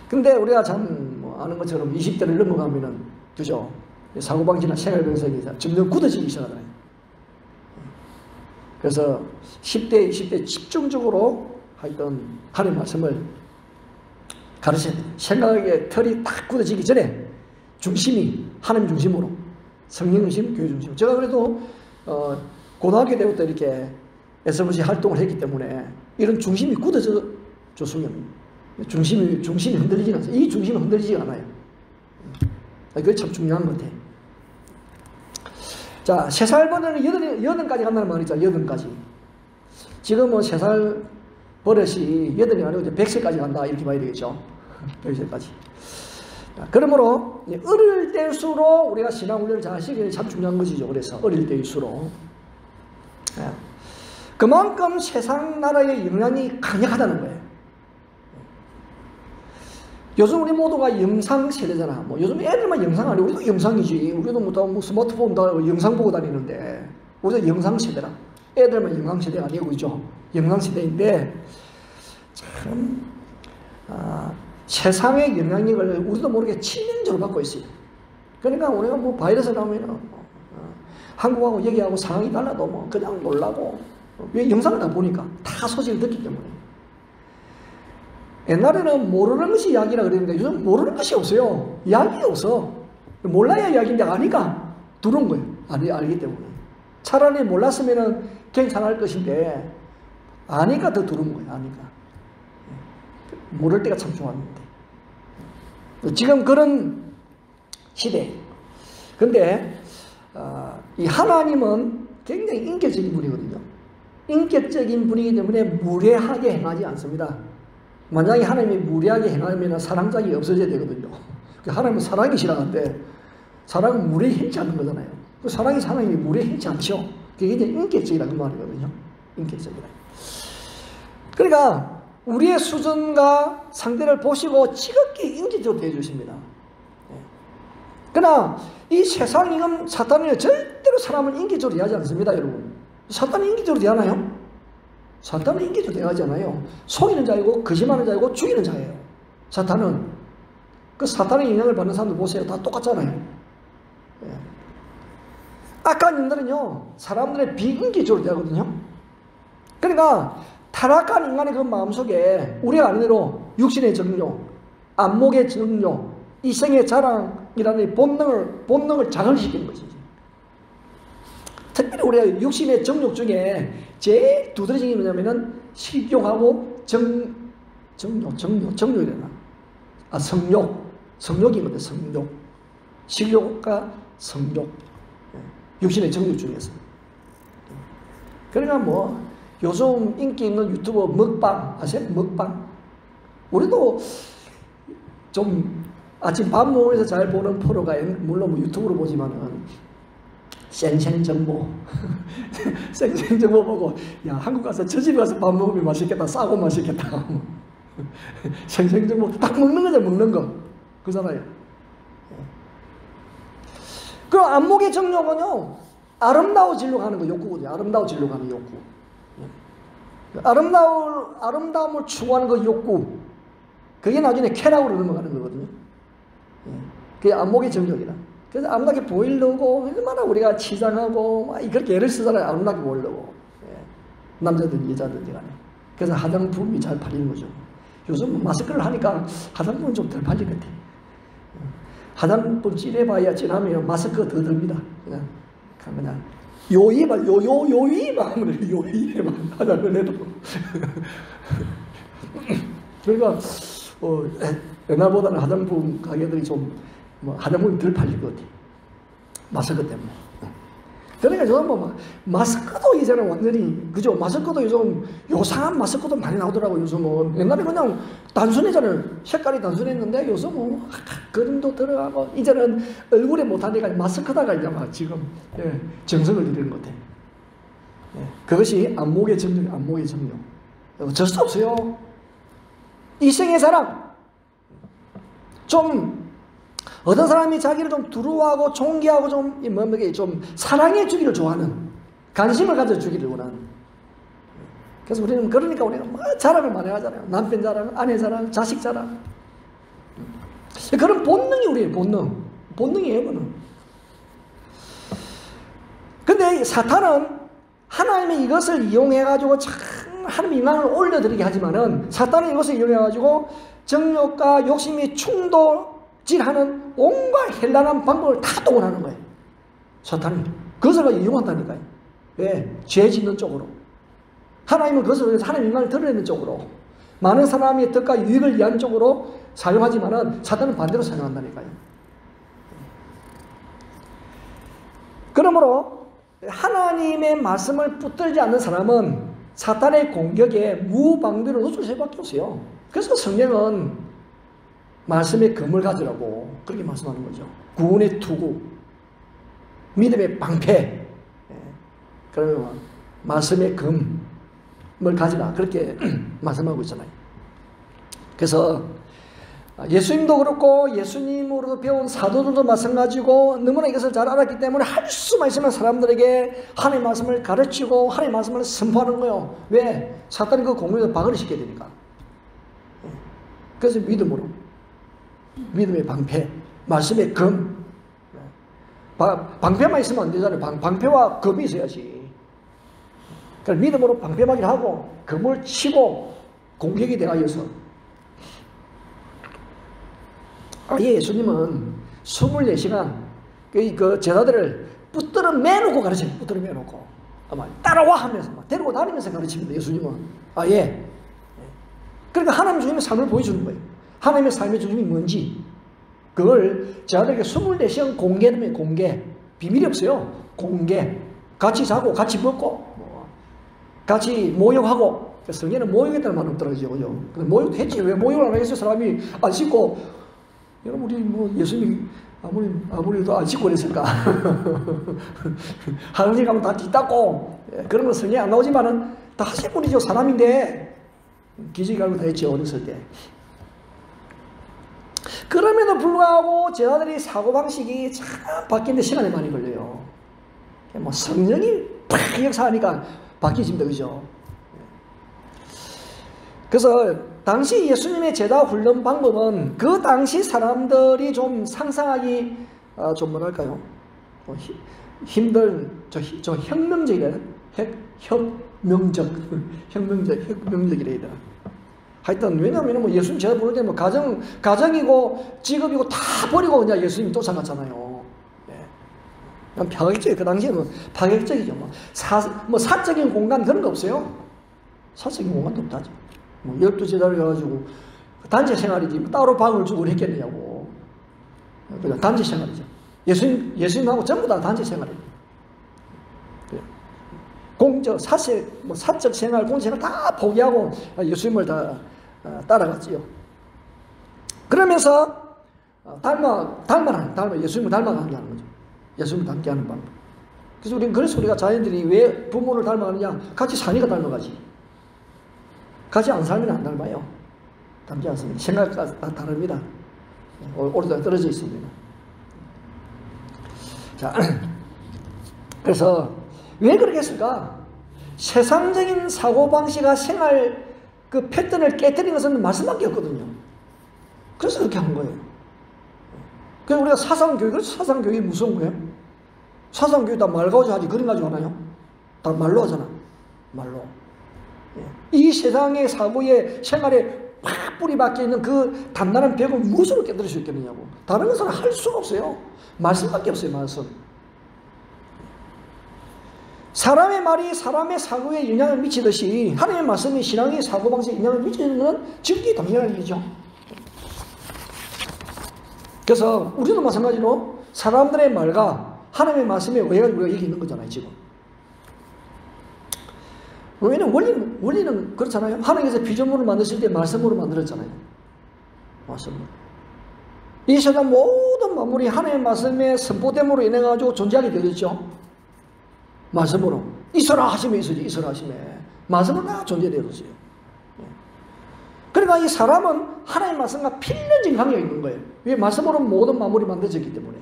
근데 우리가 참 아는 것처럼 20대를 넘어가면은 그죠? 사고방식이나 생활방식이 점점 굳어지기 시작하잖아요. 그래서 10대, 20대 집중적으로 하여튼 하나님의 말씀을 가르쳐야 돼요. 생각의 털이 딱 굳어지기 전에 중심이 하나님 중심으로 성령 중심, 교회 중심. 제가 그래도 고등학교 때부터 이렇게 SMC 활동을 했기 때문에 이런 중심이 굳어졌으면 중심이 흔들리지 않아요. 이 중심이 흔들리지 않아요. 그게 참 중요한 것 같아요. 자, 3살 버릇은 8까지 간다는 말이죠. 8까지. 지금은 3살 버릇이 8이 아니고 이제 100세까지 간다. 이렇게 봐야 되겠죠. 100세까지. 그러므로 어릴 때일수록 우리가 신앙훈련을 잘 하시기 참 중요한 것이죠. 그래서 어릴 때일수록. 그만큼 세상 나라의 영향이 강력하다는 거예요. 요즘 우리 모두가 영상 세대잖아. 요즘 애들만 영상 아니고 우리도 영상이지. 우리도 뭐 스마트폰 다 영상 보고 다니는데 우리도 영상 세대라. 애들만 영상 세대가 아니고 그죠? 영상 세대인데 참 세상의 영향력을 우리도 모르게 치명적으로 받고 있어요. 그러니까 우리가 뭐 바이러스 나오면 한국하고 여기하고 상황이 달라도 그냥 놀라고 왜 영상을 다 보니까 다 소식을 듣기 때문에. 옛날에는 모르는 것이 이야기라 그랬는데 요즘 모르는 것이 없어요. 이야기가 없어. 몰라야 이야기인데 아니까 들어온 거예요. 알기 때문에. 차라리 몰랐으면 괜찮을 것인데 아니까 더 두려운 거예요. 아니까. 모를 때가 참 좋았는데. 지금 그런 시대. 근데 이 하나님은 굉장히 인격적인 분이거든요. 인격적인 분이기 때문에 무례하게 행하지 않습니다. 만약에 하나님이 무례하게 행하면 사랑짝이 없어져야 되거든요. 하나님은 사랑이 싫어하는데 사랑은 무례 행치 않는 거잖아요. 사랑이 하나님이 무례 행치 않죠. 그게 이제 인격적이라는 말이거든요. 인격적이라. 그러니까 우리의 수준과 상대를 보시고 지극히 인격적으로 대해주십니다. 그러나 이 세상은 사탄이 절대로 사람을 인격적으로 대하지 않습니다, 여러분. 사탄이 인격적으로 대하나요? 사탄은 인격적으로 대하지 않아요. 속이는 자이고 거짓말하는 자이고 죽이는 자예요. 사탄은. 그 사탄의 영향을 받는 사람들 보세요. 다 똑같잖아요. 악한 인들은요, 사람들의 비인격적으로 대하거든요. 그러니까 타락한 인간의 그 마음속에 우리가 아는 대로 육신의 정욕, 안목의 정욕, 이생의 자랑이라는 본능을 자극시키는 것이지. 특별히 우리가 육신의 정욕 중에 제일 두드러진 게 뭐냐면은 식욕하고 정욕이래나. 성욕이거든, 성욕. 식욕과 성욕. 육신의 정욕 중에서. 그러니까 뭐, 요즘 인기 있는 유튜버 먹방, 아세요? 먹방. 우리도 좀 아침 밥 먹으면서 잘 보는 프로가, 물론 뭐 유튜브로 보지만은, 생생정보. 생생정보 보고, 야, 한국 가서 저 집에 가서 밥 먹으면 맛있겠다. 싸고 맛있겠다. 생생정보. 딱 먹는 거죠, 먹는 거. 그잖아요. 그럼 안목의 정욕은요, 아름다워지려고 하는 거, 욕구거든요. 아름다워지려고 하는 욕구. 아름다움을 추구하는 그 욕구. 그게 나중에 쾌락으로 넘어가는 거거든요. 그게 안목의 정욕이라. 그래서 아름답게 보이려고 얼마나 우리가 치장하고 막 그렇게 애를 쓰잖아요. 아름답게 보이려고. 남자든 여자든 간에. 그래서 화장품이 잘 팔리는 거죠. 요즘 마스크를 하니까 화장품은 좀 덜 팔릴 것 같아. 화장품 찔해봐야 찔하면 마스크가 더 듭니다. 그냥 요이만 화장을 해도. 그러니까 옛날보다는 화장품 가게들이 좀 화장품이 덜 팔릴 것 같아. 마스크 때문에. 그러니까 요즘 뭐 마스크도 이제는 완전히 그죠? 마스크도 요즘 요상한 마스크도 많이 나오더라고. 요즘은 옛날에 그냥 단순했잖아요. 색깔이 단순했는데 요즘은 그림도 들어가고 이제는 얼굴에 못하니까 마스크다가 이제 막 지금 정성을 들이는 것 같아. 그것이 안목의 정력, 안목의 정력. 어쩔 수 없어요. 이생의 사랑. 좀 어떤 사람이 자기를 좀 두려워하고 존귀하고 좀 사랑해 주기를 좋아하는, 관심을 가져주기를 원하는. 그래서 우리는 그러니까 우리가 자랑을 많이 하잖아요. 남편 자랑, 아내 자랑, 자식 자랑. 그런 본능이 우리의 본능이에요, 그거는. 근데 사탄은 하나님이 이것을 이용해가지고 참 하나님 인간을 올려드리게 하지만은 사탄은 이것을 이용해가지고 정욕과 욕심이 충돌질하는 온갖 현란한 방법을 다 동원하는 거예요. 사탄이. 그것을 이용한다니까요. 왜? 죄 짓는 쪽으로. 하나님은 그것을 위해서 하나님 인간을 드러내는 쪽으로. 많은 사람의 덕과 유익을 위한 쪽으로 사용하지만은 사탄은 반대로 사용한다니까요. 그러므로 하나님의 말씀을 붙들지 않는 사람은 사탄의 공격에 무방비로 노출 수밖에 없어요. 그래서 성경은 말씀의 검을 가지라고 그렇게 말씀하는 거죠. 구원의 투구, 믿음의 방패. 그러면 말씀의 검을 가지라 그렇게 말씀하고 있잖아요. 그래서 예수님도 그렇고 예수님으로도 배운 사도들도 마찬가지고 너무나 이것을 잘 알았기 때문에 할 수만 있으면 사람들에게 하나님의 말씀을 가르치고 하나님의 말씀을 선포하는 거예요. 왜? 사탄이 그 공격에서 방어를 시켜야 되니까. 그래서 믿음으로. 믿음의 방패, 말씀의 검. 방패만 있으면 안 되잖아요. 방패와 검이 있어야지. 그래서 믿음으로 방패막이를 하고 검을 치고 공격이 대하여서. 아예 예수님은 24시간 그 제자들을 붙들어 매놓고 가르쳐요. 붙들어 매놓고. 아마 따라와 하면서 막 데리고 다니면서 가르칩니다. 예수님은. 아, 예. 그러니까 하나님 주님의 삶을 보여주는 거예요. 하나님의 삶의 중심이 뭔지. 그걸 저들에게 24시간 공개하면 공개. 비밀이 없어요. 공개. 같이 자고, 같이 먹고, 같이 모욕하고. 성경에는 모욕했다는 말은 없더라고요. 그죠? 모욕도 했지. 왜 모욕을 안 하겠어요? 사람이 안 씻고. 여러분, 우리 뭐 예수님이 아무리도 안 씻고 그랬을까? 하늘에 가면 다 뒤닦고. 그런 건 성경에 안 나오지만은 다 하실 분이죠. 사람인데. 기저귀 갈고 다 했죠. 어렸을 때. 그럼에도 불구하고 제자들이 사고방식이 참 바뀌는데 시간이 많이 걸려요. 뭐 성령이 팍 역사하니까 바뀌집니다. 그죠? 그래서 당시 예수님의 제자 훈련 방법은 그 당시 사람들이 좀 상상하기 좀 뭐랄까요? 힘든 저 혁명적이래. 혁명적이래. 하여튼 왜냐하면 뭐 예수님 제자 부를 때 뭐 가정이고 직업이고 다 버리고 그냥 예수님이 쫓아갔잖아요. 네. 파격적이에요. 그 당시에는 파격적이죠. 뭐 사적인 공간 그런 거 없어요. 사적인 공간도 없다죠. 뭐 12제자를 가가지고 단체 생활이지 뭐 따로 방을 주고 했겠느냐고. 그냥 단체 생활이죠. 예수님하고 전부 다 단체 생활이에요. 사적 생활, 공생활 다 포기하고 예수님을 다 따라갔지요. 그러면서 예수님을 닮아가게 하는 거죠. 예수님을 닮게 하는 방법. 그래서 우리가 자녀들이 왜 부모를 닮아가느냐? 같이 사니까 닮아가지. 같이 안 살면 안 닮아요. 닮지 않습니다. 생각가 다릅니다. 오르다 떨어져 있습니다. 자, 그래서 왜 그러겠을까? 세상적인 사고방식과 생활 그 패턴을 깨뜨리는 것은 말씀밖에 없거든요. 그래서 그렇게 한 거예요. 그래서 우리가 사상교육이 무서운 거예요? 사상교육 다 말 가지고 하지 그림 가지고 하나요? 다 말로 하잖아. 말로. 이 세상의 사고의 생활에 팍 뿌리 박혀 있는 그 단단한 벽을 무엇으로 깨뜨릴 수 있겠느냐고. 다른 것은 할 수가 없어요. 말씀밖에 없어요. 말씀. 사람의 말이 사람의 사고에 영향을 미치듯이 하나님의 말씀이 신앙의 사고방식에 영향을 미치는 것은 지극히 당연한 일이죠. 그래서 우리도 마찬가지로 사람들의 말과 하나님의 말씀에 의해서 우리가 여기 있는 거잖아요. 지금. 왜냐면 원리는 그렇잖아요. 하나님께서 피조물을 만드실 때 말씀으로 만들었잖아요. 말씀으로. 이 세상 모든 만물이 하나님의 말씀의 선포됨으로 인해 가지고 존재하게 되었죠. 말씀으로. 있어라 하시면 있어지. 있어라 하시면. 말씀으로 다 존재되었어요. 그러니까 이 사람은 하나님의 말씀과 필연적인 관계가 있는 거예요. 왜? 말씀으로 모든 만물이 만들어졌기 때문에.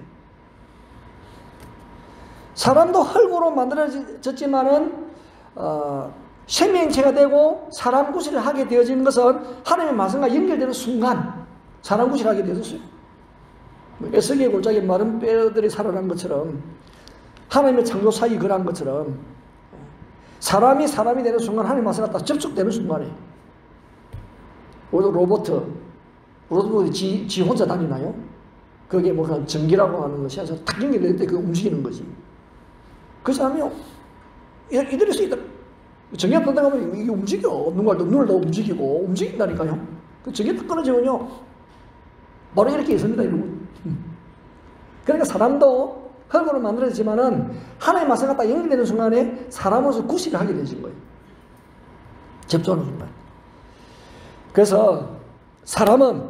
사람도 흙으로 만들어졌지만은 생명체가 되고 사람 구실을 하게 되어지는 것은 하나님의 말씀과 연결되는 순간 사람 구실을 하게 되었어요. 에스겔 골짜기 마른 뼈들이 살아난 것처럼 하나님의 창조 사이 그런 것처럼 사람이 되는 순간 하나님의 말씀과 딱 접촉되는 순간에 로봇이 지 혼자 다니나요? 그게 뭐 전기라고 하는 것이 아니라 딱 연결될 때 그 움직이는 거지. 그 사람이 이들이 쓰이다. 전기 딱 나가면 이게 움직여. 눈을 더 움직이고 움직인다니까요. 그 전기 딱 끊어지면요. 바로 이렇게 있습니다. 이러고. 그러니까 사람도 흙으로 만들어지지만은 하나님의 말씀과 딱 연결되는 순간에 사람으로서 구실을 하게 되신 거예요. 접촉하는 순간. 그래서 사람은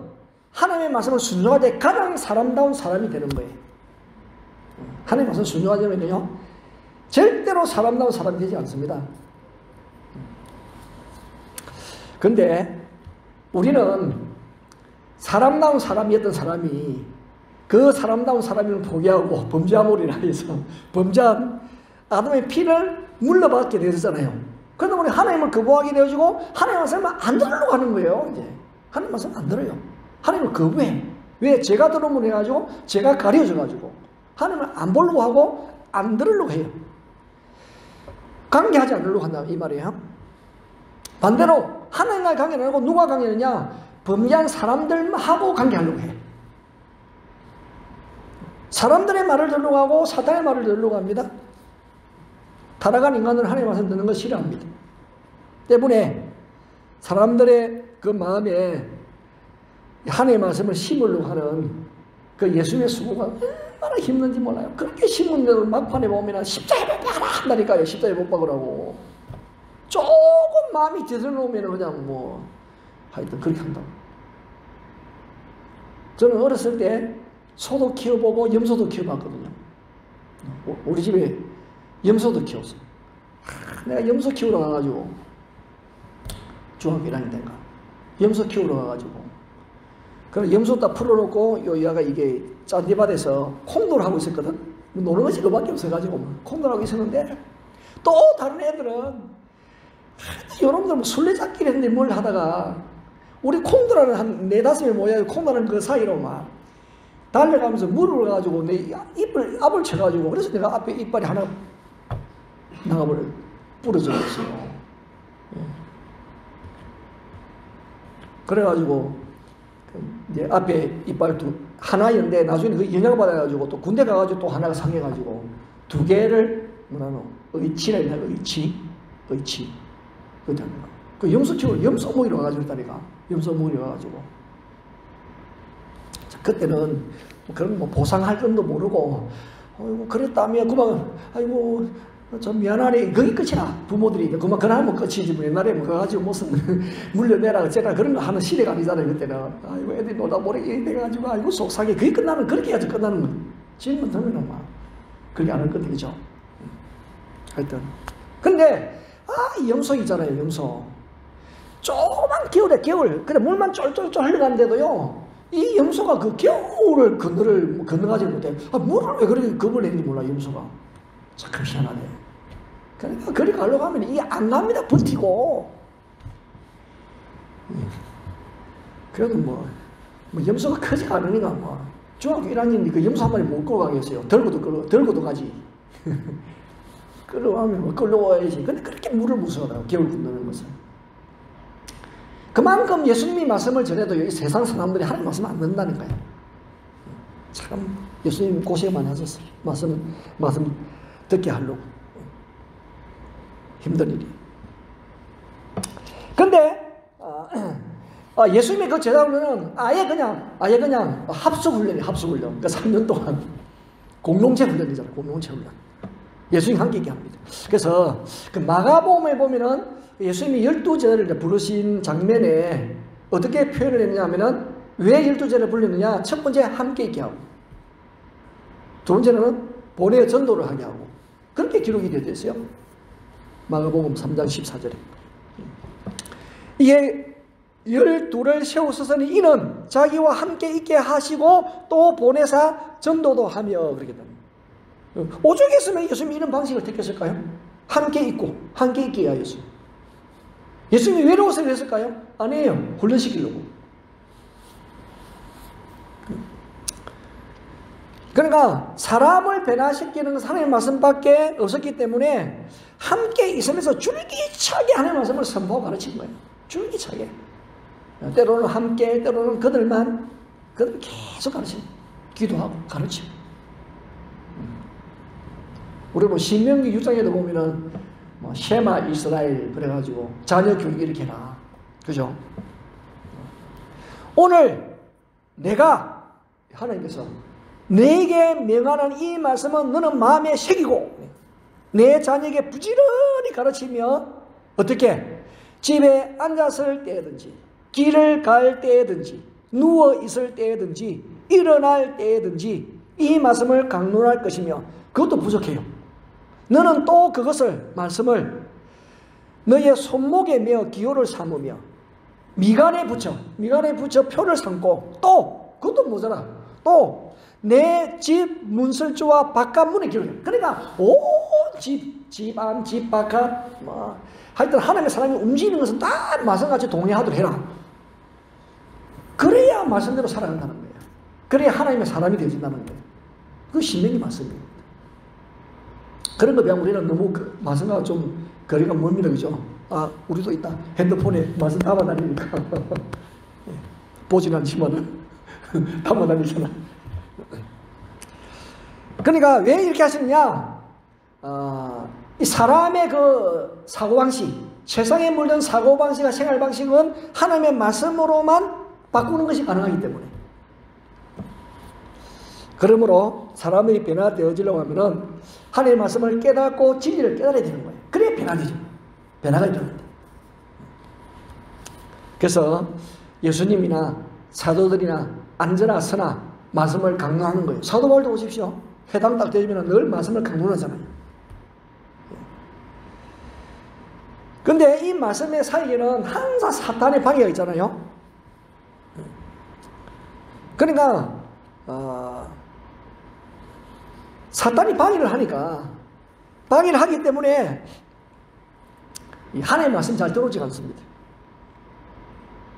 하나님의 말씀을 순종할 때 가장 사람다운 사람이 되는 거예요. 하나님의 말씀을 순종하려면요 절대로 사람다운 사람이 되지 않습니다. 근데 우리는 사람다운 사람이었던 사람이 그 사람다운 사람을 포기하고 범죄함으로 인해서 범죄한 아담의 피를 물러받게 되었잖아요. 그러다 보니 하나님을 거부하게 되어지고 하나님의 말씀을 안 들으려고 하는 거예요. 이제 하나님의 말씀을 안 들어요. 하나님을 거부해. 왜? 죄가 들어오면 해가지고 죄가 가려져가지고 하나님을 안 보려고 하고 안 들으려고 해요. 관계하지 않으려고 한다 이 말이에요. 반대로 하나님과 관계를 안 하고 누가 관계하느냐? 범죄한 사람들하고 관계하려고 해. 사람들의 말을 들으려고 하고 사탄의 말을 들으려고 합니다. 타락한 인간은 하나님의 말씀 듣는 걸 싫어합니다. 때문에 사람들의 그 마음에 하나님의 말씀을 심으려고 하는 그 예수님의 수고가 얼마나 힘든지 몰라요. 그렇게 심은데도 막판에 보면 십자가에 못 박아라 한다니까요. 십자가에 못 박으라고. 조금 마음이 뒤틀어놓으면 그냥 뭐 하여튼 그렇게 한다고. 저는 어렸을 때 소도 키워보고 염소도 키워봤거든요. 우리 집에 염소도 키웠어. 내가 염소 키우러 가가지고 중학교 1학년 때인가 염소 키우러 가가지고 그럼 염소 딱 풀어놓고 요 얘가 이게 짠디밭에서 콩돌 하고 있었거든. 노는 것이 그밖에 없어가지고 콩돌 하고 있었는데 또 다른 애들은 여러분들 뭐 술래잡기를 했는데 뭘 하다가 우리 콩돌하는 한 4-5명 모여 콩돌하는 그 사이로 막 달려가면서 물을 가지고 내 앞을 쳐가지고 그래서 내가 앞에 이빨이 하나 나가버려 부러져 버렸어요. 그래가지고 이제 앞에 이빨 하나였는데 나중에 그 영향받아가지고 또 군대 가가지고 또 하나가 상해가지고 2개를 뭐라노 의치라 있나 의치 그 염소 치고 염소 먹이러 가가지고 있다니까 염소 먹이러 가가지고 그때는 그런 뭐 보상할 건도 모르고 아이고 그랬다며 그만 아이고 좀 미안하네 거기 끝이나 부모들이 그만 그나마 끝이지 뭐 옛날에 뭐 가가지고 무슨 물려내라 어쩌라 그런 거 하는 시대가 아니잖아요. 그때는 아이고 애들이 놀다 모르게 돼가지고 아이고 속상해 그게 끝나는 그렇게 해야지 끝나는 거 질문 들으면 막 그게 안 할 건데 그죠. 하여튼 근데 이 염소 있잖아요. 염소 조그만 겨울 근데 물만 쫄쫄쫄 흘러가는데도요 이 염소가 그 겨울을 건너가지 못해. 물을 왜 그렇게 겁을 내는지 몰라 염소가. 참 희한하네. 그러니까 그리 가려고 하면 이게 안 갑니다. 버티고. 그래도 뭐 염소가 크지가 않으니까 뭐 중학교 1학년인데 그 염소 한 마리 못 끌어가겠어요. 들고도 가지. 끌어가면 뭐 끌어와야지. 근데 그렇게 물을 무서워요. 겨울 건너는 것은. 그만큼 예수님이 말씀을 전해도 이 세상 사람들이 하나님 말씀 안 듣는다니까요. 참 예수님 고생 많이 하셨어요. 말씀 듣게 하려고. 힘든 일이. 근데 예수님의 그 제자들은 아예 그냥 합숙훈련. 그 3년 동안 공동체 훈련이잖아요. 공동체 훈련. 예수님 함께 있게 합니다. 그래서 그 마가복음에 보면은 예수님이 12제자를 부르신 장면에 어떻게 표현을 했냐면은 왜 12제자를 불렀느냐? 첫 번째 함께 있게 하고 두 번째는 보내 전도를 하게 하고 그렇게 기록이 되어 있어요. 마가복음 3장 14절에 이게 12를 세우소서는 이는 자기와 함께 있게 하시고 또 보내사 전도도 하며 그렇게 됩니다. 오죽 했으면 예수님이 이런 방식을 택했을까요? 함께 있고 함께 있게 해야 예수. 예수님이 외로워서 그랬을까요? 아니에요. 훈련시키려고. 그러니까 사람을 변화시키는 하나님의 말씀밖에 없었기 때문에 함께 있으면서 줄기차게 하나님의 말씀을 선포하고 가르친 거예요. 줄기차게. 때로는 함께, 때로는 그들 계속 가르치고 기도하고 가르치고. 우리 뭐 신명기 6장에도 보면은 뭐 쉐마 이스라엘 그래가지고 자녀 교육 이렇게 해라. 그죠? 오늘 내가 하나님께서 내게 명하는 이 말씀은 너는 마음에 새기고 내 자녀에게 부지런히 가르치며 어떻게 집에 앉았을 때든지 길을 갈 때든지 누워 있을 때든지 일어날 때든지 이 말씀을 강론할 것이며 그것도 부족해요. 너는 또 그것을 말씀을 너의 손목에 메어 기호를 삼으며 미간에 붙여 표를 삼고 또 그것도 모자라 또 내 집 문설주와 바깥 문에 기록해. 그러니까 온 집 안, 집 바깥 뭐 하여튼 하나님의 사람이 움직이는 것은 다 말씀같이 동의하도록 해라. 그래야 말씀대로 살아간다는 거예요. 그래야 하나님의 사람이 되어진다는 거예요. 그 신명기 말씀입니다. 그런 거 비하면 우리는 너무 말씀과 좀 거리가 멉니다. 그죠? 우리도 있다. 핸드폰에 말씀 담아다니니까. 보진 않지만은 담아다니잖아. 그러니까 왜 이렇게 하시느냐? 이 사람의 그 사고방식, 세상에 물든 사고방식과 생활방식은 하나님의 말씀으로만 바꾸는 것이 가능하기 때문에. 그러므로 사람들이 변화되어지려고 하면은 하나님의 말씀을 깨닫고 진리를 깨달아야 되는 거예요. 그래야 변화되죠. 변화가 일어납니다. 그래서 예수님이나 사도들이나 앉으나 서나 말씀을 강론하는 거예요. 사도 바울도 보십시오. 회당 딱 되면 늘 말씀을 강론하잖아요. 근데 이 말씀의 사이에는 항상 사탄의 방해가 있잖아요. 그러니까 사탄이 방해를 하니까, 방해를 하기 때문에 하나님의 말씀이 잘 들어오지 않습니다.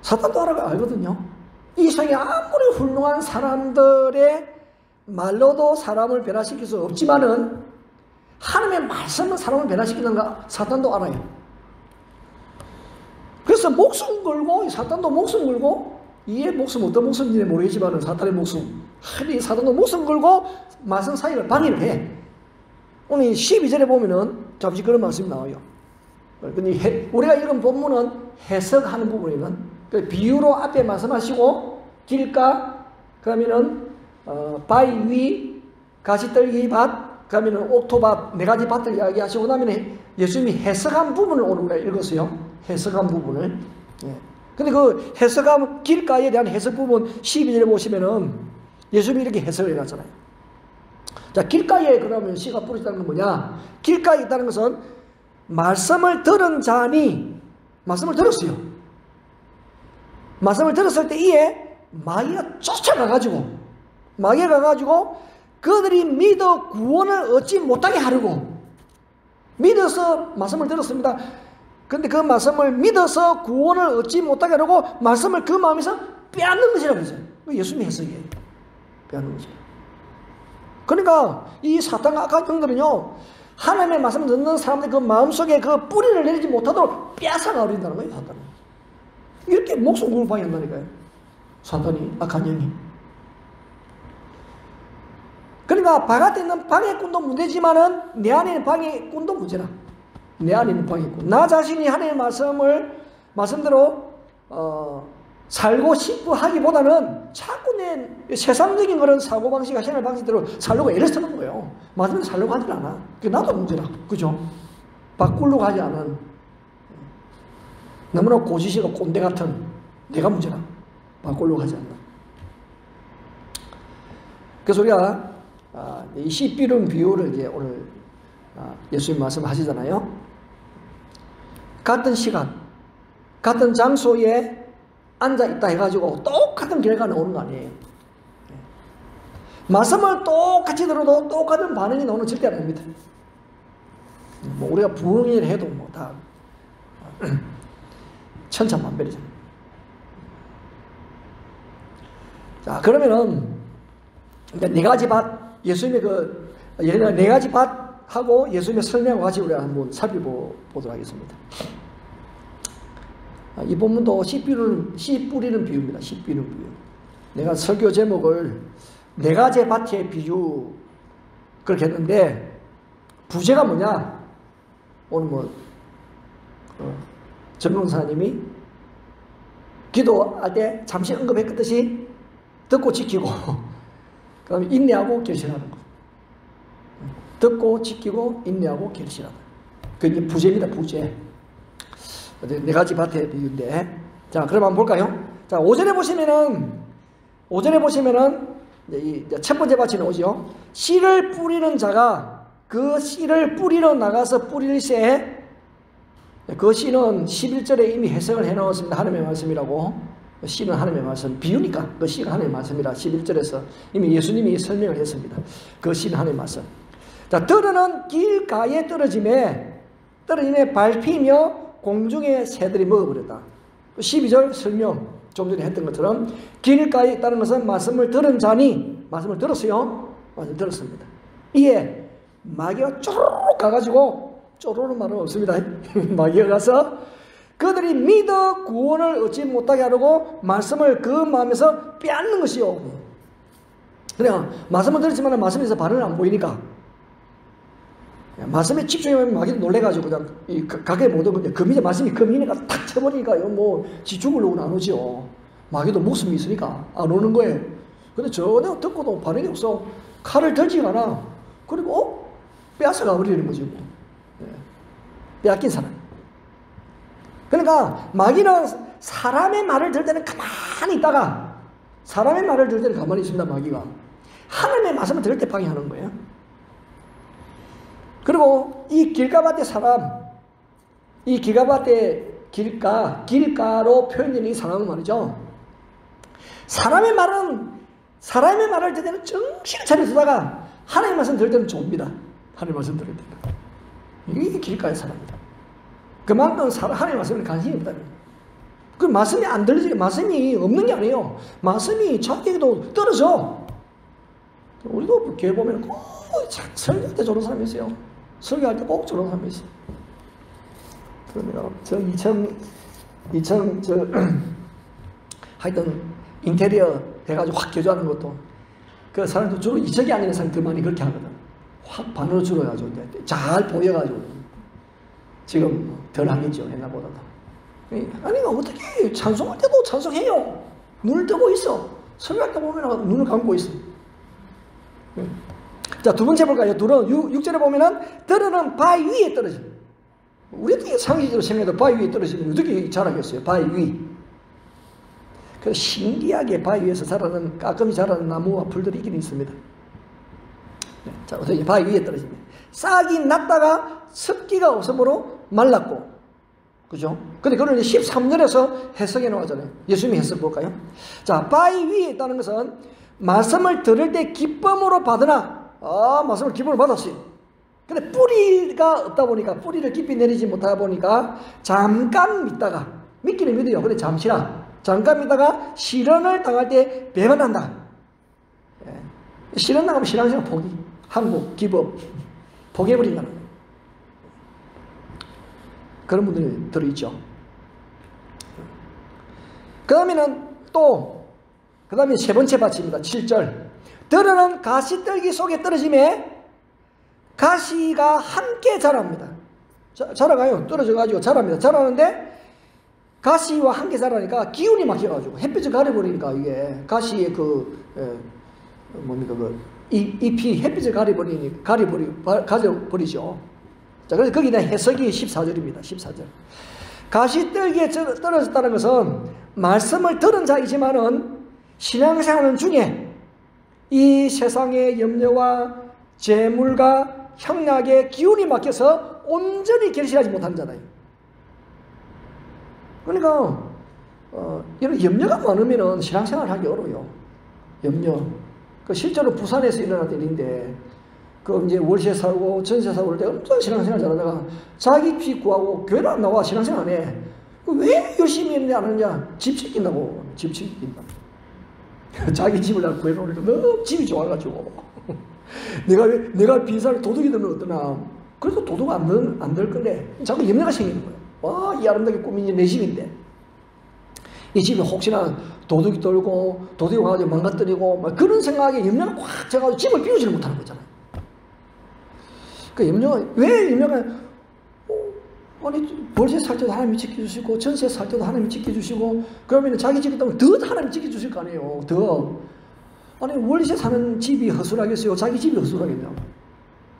사탄도 알거든요. 이 세상에 아무리 훌륭한 사람들의 말로도 사람을 변화시킬 수 없지만은 하나님의 말씀은 사람을 변화시키는 거 사탄도 알아요. 그래서 목숨 걸고, 사탄도 목숨 걸고, 이의 목숨 어떤 목숨인지 모르겠지만 사탄의 목숨, 사탄도 목숨 걸고 말씀 사이를 방해를 해. 오늘 12절에 보면은 잠시 그런 말씀이 나와요. 근데 우리가 읽은 본문은 해석하는 부분에는 그 비유로 앞에 말씀하시고 길가, 그러면은 바위 위, 가시떨기 밭, 그러면은 옥토밭, 네 가지 밭을 이야기하시고 나면 예수님이 해석한 부분을 오늘 우리가 읽었어요. 해석한 부분을. 예. 근데 그 해석한 길가에 대한 해석 부분 12절에 보시면은 예수님이 이렇게 해석을 해놨잖아요. 자, 길가에 그러면 씨가 뿌려졌다는 건 뭐냐? 길가에 있다는 것은 말씀을 들은 자니, 말씀을 들었어요. 말씀을 들었을 때 이에 마귀가 쫓아가가지고, 그들이 믿어 구원을 얻지 못하게 하려고, 믿어서 말씀을 들었습니다. 근데 그 말씀을 믿어서 구원을 얻지 못하게 하려고 말씀을 그 마음에서 빼앗는 것이라고 했어요. 예수님의 해석이에요. 빼앗는 거죠. 그러니까 이 사탄과 악한 영들은요, 하나님의 말씀을 듣는 사람들 그 마음속에 그 뿌리를 내리지 못하도록 빼앗아가 버린다는 거예요. 사탄은. 이렇게 목숨 걸고 방해한다니까요. 사탄이, 악한 영이. 그러니까 바깥에 있는 방해꾼도 문제지만은 내 안에 있는 방해꾼도 문제라. 내 안에 있는 방해꾼. 나 자신이 하나님의 말씀대로 살고 싶어 하기보다는 자꾸 내 세상적인 그런 사고방식과 생활방식대로 살려고 애를 쓰는 거예요. 말씀대로 살려고 하질 않아. 그게 나도 문제라. 그죠? 바꾸려고 하지 않은, 너무나 고지식과 꼰대 같은 내가 문제라. 바꾸려고 하지 않는. 그래서 우리가 이 씨비름 비유를 이제 오늘 예수님 말씀하시잖아요. 같은 시간, 같은 장소에 앉아 있다 해가지고 똑같은 결과가 나오는 거 아니에요. 말씀을 똑같이 들어도 똑같은 반응이 나오는 절대 아닙니다. 뭐 우리가 부흥회를 해도 뭐 다 천차만별이잖아요. 자, 그러면은 네 가지 밭, 예수님의 네 가지 밭하고 예수님의 설명과 같이 우리가 한번 살펴보도록 하겠습니다. 이 본문도 씨 뿌리는 비유입니다. 씨 뿌리는 비유. 내가 설교 제목을 네 가지 밭의 비유 그렇게 했는데 부제가 뭐냐? 오늘 뭐 전문사님이 기도할 때 잠시 언급했듯이 듣고 지키고 그다음에 인내하고 결실하는 거. 듣고 지키고 인내하고 결실하는. 그게 부제입니다. 부제. 네 가지 밭의 비유인데, 자, 그럼 한번 볼까요? 자, 5절에 보시면은 이 첫 번째 밭이 나오죠. 씨를 뿌리는 자가 그 씨를 뿌리러 나가서 뿌릴새, 그 씨는 11절에 이미 해석을 해 놓았습니다. 하나님의 말씀이라고. 씨는 하나님의 말씀, 비유니까 그 씨가 하나님의 말씀이라 11절에서 이미 예수님이 설명을 했습니다. 그 씨는 하나님의 말씀. 자, 들으는 길가에 떨어짐에 밟히며 공중의 새들이 먹어버렸다. 12절 설명, 좀 전에 했던 것처럼 길가에 있다는 것은 말씀을 들은 자니, 말씀을 들었어요. 말씀을 들었습니다. 이에 마귀가 쪼르륵 가가지고, 쪼르륵 말은 없습니다. 마귀가 가서 그들이 믿어 구원을 얻지 못하게 하려고 말씀을 그 마음에서 빼앗는 것이요. 그냥 말씀은 들었지만 말씀에서 반응을 안 보이니까 말씀에 집중하면 마귀도 놀래가지고 그냥 이 가게 못 오는데 금이제 말씀이 금이니까 탁 쳐버리니까 뭐 지 죽으려고는 안 오죠. 마귀도 목숨이 있으니까 안 오는 거예요. 근데 전혀 듣고도 반응이 없어. 칼을 들지가 않아. 그리고 빼앗아가 버리는 거지 뭐. 빼앗긴 사람. 그러니까 마귀는 사람의 말을 들을 때는 가만히 있다가 사람의 말을 들을 때는 가만히 있습니다. 마귀가 하나님의 말씀을 들을 때 방해하는 거예요. 그리고 이 길가밭의 사람, 이 길가밭의 길가로 표현되는 이 사람은 말이죠. 사람의 말을 들을 때는 정신을 차려두다가 하나님의 말씀 들을 때는 좁니다. 하나님의 말씀 들을 때는. 이게 길가의 사람이다. 그만큼 하나님의 말씀에 관심이 없다는 거예요. 그 말씀이 안 들리지, 말씀이 없는 게 아니에요. 말씀이 자기에게도 떨어져. 우리도 교회 보면 꼭 설교할 때 저런 사람이 있어요. 설교할 때 꼭 저런 사람이 있어요. 그러면 하여튼 인테리어 해가지고 확 개조하는 것도 그 사람도 주로 이적이 아닌 사람들만이 그렇게 하거든. 확 반으로 줄여가지고 잘 보여가지고 지금 덜 하겠죠. 옛날보다도. 아니 어떻게 찬송할 때도 찬송해요. 눈을 뜨고 있어. 설교할 때 보면 눈을 감고 있어. 자, 두 번째 볼까요? 둘은 6절에 보면은 들은 바위 위에 떨어져. 우리도 상식적으로 생각해도 바위 위에 떨어지면 어떻게 잘하겠어요? 바위 위. 그 신기하게 바위 위에서 자라는 가끔씩 자라는 나무와 풀들이 있긴 있습니다. 자, 어떻게 바위 위에 떨어집니다. 싹이 났다가 습기가 없으므로 말랐고, 그죠? 근데 그걸 13절에서 해석해 놓았잖아요. 예수님이 해석 볼까요? 자, 바위 위에 있다는 것은 말씀을 들을 때 기쁨으로 받으나, 말씀을 기쁨으로 받았어요. 근데 뿌리가 없다 보니까, 뿌리를 깊이 내리지 못하다 보니까 잠깐 믿다가, 믿기는 믿어요. 근데 잠시나, 잠깐 믿다가 시련을 당할 때 배반한다. 시련 당하면 신앙생활 포기, 한국 기법 포기해버린다는 거예요. 그런 분들이 들어있죠. 그 다음에 세 번째 받침입니다. 7절. 들어는 가시떨기 속에 떨어짐에 가시가 함께 자랍니다. 자라가요. 떨어져가지고 자랍니다. 자라는데 가시와 함께 자라니까 기운이 막혀가지고 햇빛을 가려버리니까 이게 가시의 잎이 햇빛을 가려버리죠. 자, 그래서 거기다 해석이 14절입니다. 14절. 가시떨기에 떨어졌다는 것은 말씀을 들은 자이지만은 신앙생활 중에 이 세상의 염려와 재물과 형락의 기운이 막혀서 온전히 결실하지 못한 자다. 그러니까 이런 염려가 많으면 신앙생활 하기 어려워요. 염려. 실제로 부산에서 일어났던 일인데 이제 월세 살고 전세 살고 할 때 엄청 신앙생활 잘하다가 자기 집 구하고 교회를 안 나와 신앙생활 안 해. 왜 열심히 했는데 안 하느냐? 집 지킨다고. 집 지킨다. 자기 집을 다 구해놓으니까 너무 집이 좋아가지고 내가 빈살 도둑이 되면 어떠나. 그래도 도둑 안 될 건데 자꾸 염려가 생기는 거예요. 와, 이 아름답게 꾸민 내 집인데 이 집에 혹시나 도둑이 돌고 도둑이 와가지고 망가뜨리고 막 그런 생각에 염려가 확 져가지고 집을 비우지를 못하는 거잖아요. 그 염려가 왜 염려가 아니 월세 살 때도 하나님이 지켜주시고 전세 살 때도 하나님이 지켜주시고 그러면 자기 집이 있다면 더 하나님이 지켜주실 거 아니에요. 더 아니 월세 사는 집이 허술하겠어요? 자기 집이 허술하겠냐고.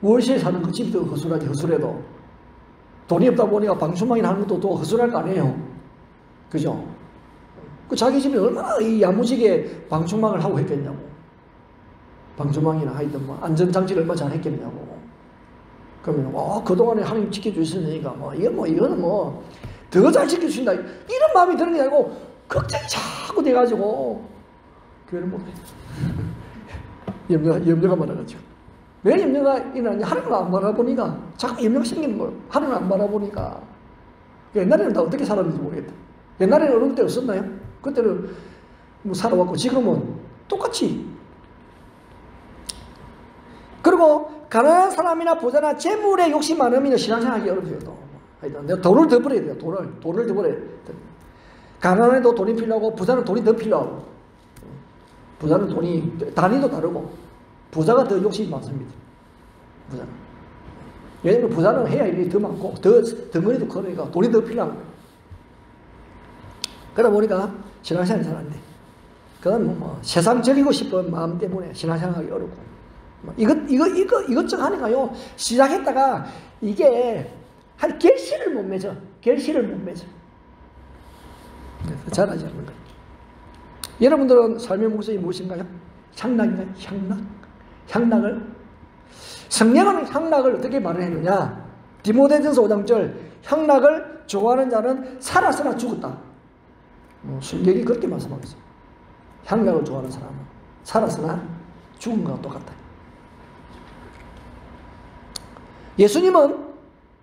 월세 사는 그 집이 더 허술하지. 허술해도 돈이 없다 보니까 방충망이나 하는 것도 더 허술할 거 아니에요. 그죠? 그 자기 집이 얼마나 이 야무지게 방충망을 하고 했겠냐고. 방충망이나 하여튼 뭐 안전장치를 얼마나 잘 했겠냐고. 그러면 그동안에 하나님 지켜주셨으니까 이거는 더 잘 지켜주신다 이런 마음이 드는 게 아니고 걱정이 자꾸 돼가지고 교회를 못해. 염려가 많아가지고. 왜 염려가 일어나냐? 하나님을 안 바라보니까 자꾸 염려가 생기는 거예요. 하나님을 안 바라보니까. 옛날에는 다 어떻게 살았는지 모르겠다. 옛날에는 어느 때 없었나요? 그때는 살아왔고 지금은 똑같이. 그리고 가난한 사람이나 부자나 재물에 욕심 많으면 신앙생활하기 어렵죠. 내가 돈을 더 벌어야 돼요. 돈을 더 벌어야 돼요. 가난해도 돈이 필요하고 부자는 돈이 더 필요하고. 부자는 돈이 단위도 다르고 부자가 더 욕심이 많습니다. 부자는. 왜냐면 부자는 해야 일이 더 많고 더 덩어리도 크니까 돈이 더 필요한 거예요. 그러다 보니까 신앙생활이 잘 안 돼. 그건 뭐 세상 즐기고 싶은 마음 때문에 신앙생활하기 어렵고 이것저것 하니까요. 시작했다가 이게 한 결실을 못 맺어. 결실을 못 맺어. 그래서 잘하지 않는 거예요. 여러분들은 삶의 목적이 무엇인가요? 향락인가요? 향락? 향락을? 성령은 향락을 어떻게 말을 했느냐? 디모데전서 5장 향락을 좋아하는 자는 살았으나 죽었다. 성경이 그렇게 말씀하고 있어요. 향락을 좋아하는 사람은 살았으나 죽은 것과 똑같다. 예수님은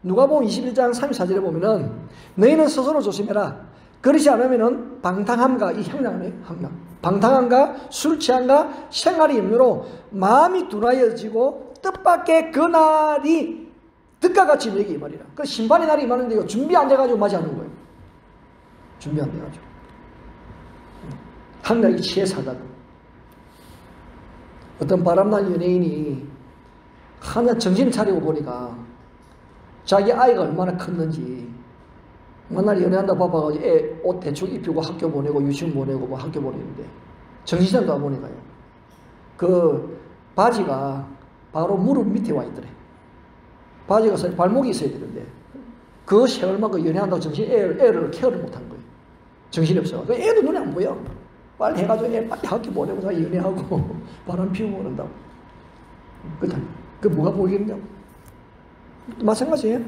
누가복음 21장 34절에 보면은 너희는 스스로 조심해라. 그렇지 않으면은 방탕함과 이 향락이에요. 향락. 방탕함과 술 취함과 생활의 염려로 마음이 둔하여지고 뜻밖의 그날이 뜻과 같이 내게 임하리라. 그 심판의 날이 임하는데 이거 준비 안 돼가지고 맞이하는 거예요. 준비 안 돼가지고. 향락이 취해 살다가 어떤 바람난 연예인이 하나 정신을 차리고 보니까 자기 아이가 얼마나 컸는지 맨날 연애한다 바빠가지고 애 옷 대충 입히고 학교 보내고 유치원 보내고 뭐 학교 보내는데 정신장 가보니까요 그 바지가 바로 무릎 밑에 와 있더래. 바지가 발목이 있어야 되는데 그 세월만큼 연애한다고 애를 케어를 못한 거예요. 정신이 없어. 그 애도 눈에 안 보여. 빨리 해가지고 애 빨리 학교 보내고 다 연애하고 바람 피우고 그런다고. 그 뭐가 보이겠냐고. 마찬가지예요.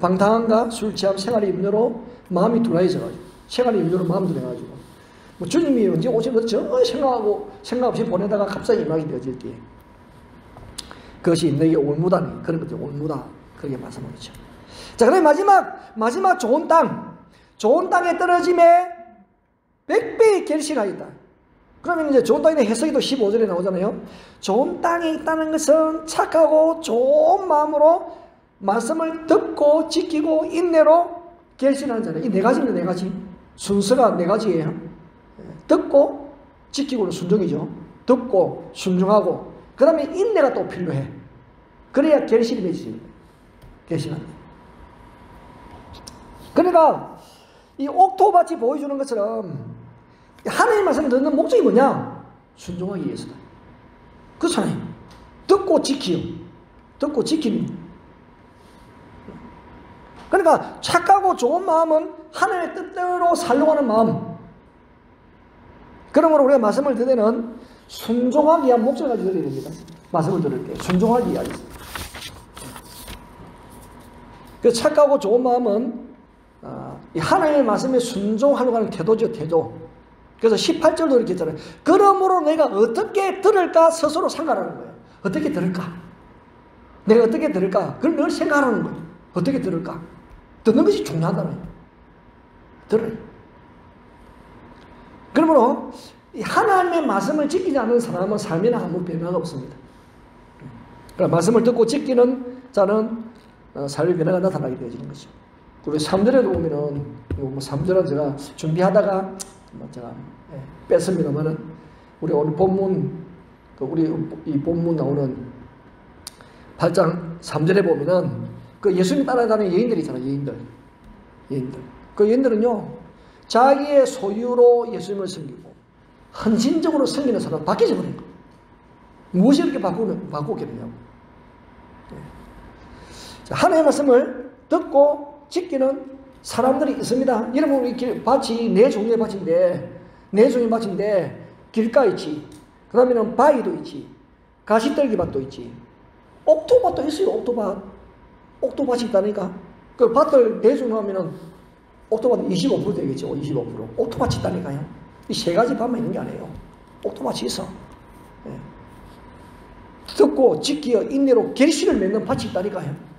방탕함과 술 취함 생활의 염려로 마음이 둔해져가지고 생활의 염려로 마음 둔해가지고 뭐 주님이 언제 오시면 저 생각 없이 보내다가 갑자기 임하게 되어질 때 그것이 너에게 올무다니 그런 것들 올무다 그렇게 말씀하죠. 자, 그럼 마지막 좋은 땅에 떨어짐에 100배의 결실하였다. 그러면 이제 좋은 땅의 해석이 또 15절에 나오잖아요. 좋은 땅에 있다는 것은 착하고 좋은 마음으로 말씀을 듣고 지키고 인내로 결실하는 자는 이 네 가지입니다. 네 가지. 순서가 네 가지예요. 듣고 지키고는 순종이죠. 듣고 순종하고 그 다음에 인내가 또 필요해. 그래야 결실이 맺어집니다. 결실합니다. 그러니까 이 옥토밭이 보여주는 것처럼 하나님의 말씀을 듣는 목적이 뭐냐? 순종하기 위해서다. 그렇잖아요. 듣고 지키요. 듣고 지키는. 그러니까 착하고 좋은 마음은 하나님의 뜻대로 살려고 하는 마음. 그러므로 우리가 말씀을 들을 때는 순종하기 위한 목적을 가지고 들어야 됩니다. 말씀을 들을 때 순종하기 위하여. 그 착하고 좋은 마음은 하나님의 말씀에 순종하려고 하는 태도죠. 태도. 그래서 18절도 이렇게 했잖아요. 그러므로 내가 어떻게 들을까 스스로 생각하는 거예요. 어떻게 들을까? 내가 어떻게 들을까? 그걸 늘 생각하는 거예요. 어떻게 들을까? 듣는 것이 중요하다는 거예요. 들어요. 그러므로 하나님의 말씀을 지키지 않는 사람은 삶에는 아무 변화가 없습니다. 그러니까 말씀을 듣고 지키는 자는 삶의 변화가 나타나게 되어지는 거죠. 우리 3절에도 보면은, 3절은 제가 준비하다가 제가 뺐습니다만은, 우리 오늘 본문, 우리 이 본문 나오는 8장 3절에 보면은, 그 예수님 따라다니는 여인들이 있잖아요, 여인들. 그 여인들은요, 자기의 소유로 예수님을 섬기고, 헌신적으로 섬기는 사람 바뀌지 버린 거예요. 무엇이 이렇게 바꾸겠느냐고. 하나님의 말씀을 듣고 지키는 사람들이 있습니다. 여러분, 이 밭이 네 종류의 밭인데, 길가에 있지. 그 다음에는 바위도 있지. 가시떨기 밭도 있지. 옥토밭도 있어요, 옥토밭이 있다니까. 그 밭을 네 종류 하면은 옥토밭은 25% 되겠죠, 25%. 옥토밭이 있다니까요. 이 세 가지 밭만 있는 게 아니에요. 옥토밭이 있어. 듣고 지키어 인내로 결실을 맺는 밭이 있다니까요.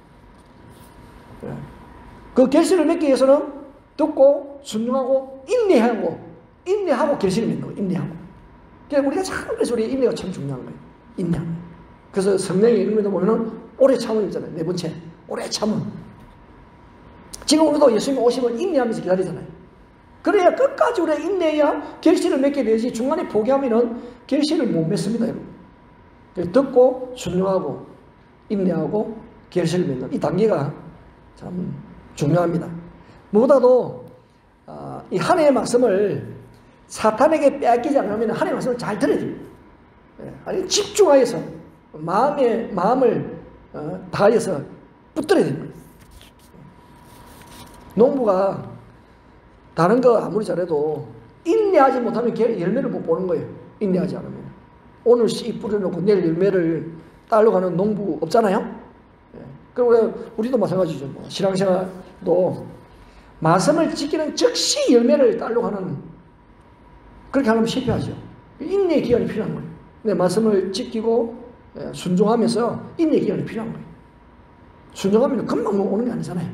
그 결실을 맺기 위해서는 듣고 순종하고 인내하고 결실을 맺는 거예요. 인내하고. 그래서 우리가 참 그래서 우리 인내가 참 중요한 거예요. 인내. 그래서 성령의 이름에도 보면은 오래 참음 있잖아요. 네 번째 오래 참음. 지금 우리도 예수님 오시면 인내하면서 기다리잖아요. 그래야 끝까지 우리가 인내해야 결실을 맺게 되지 중간에 포기하면은 결실을 못 맺습니다, 여러분. 듣고 순종하고 인내하고 결실을 맺는 이 단계가 참 중요합니다. 무엇보다도 이 하나님의 말씀을 사탄에게 빼앗기지 않으면 하나님의 말씀을 잘 들어야 됩니다. 아니 집중하여서 마음을 다하여서 붙들어야 됩니다. 농부가 다른 거 아무리 잘해도 인내하지 못하면 열매를 못 보는 거예요. 인내하지 않으면. 오늘 씨 뿌려놓고 내일 열매를 따러 가는 농부 없잖아요. 그럼 우리도 마찬가지죠. 뭐 신앙생활도 말씀을 지키는 즉시 열매를 따러 가는 그렇게 하면 실패하죠. 인내의 기간이 필요한 거예요. 근데 말씀을 지키고 순종하면서 인내의 기간이 필요한 거예요. 순종하면 금방 오는 게 아니잖아요.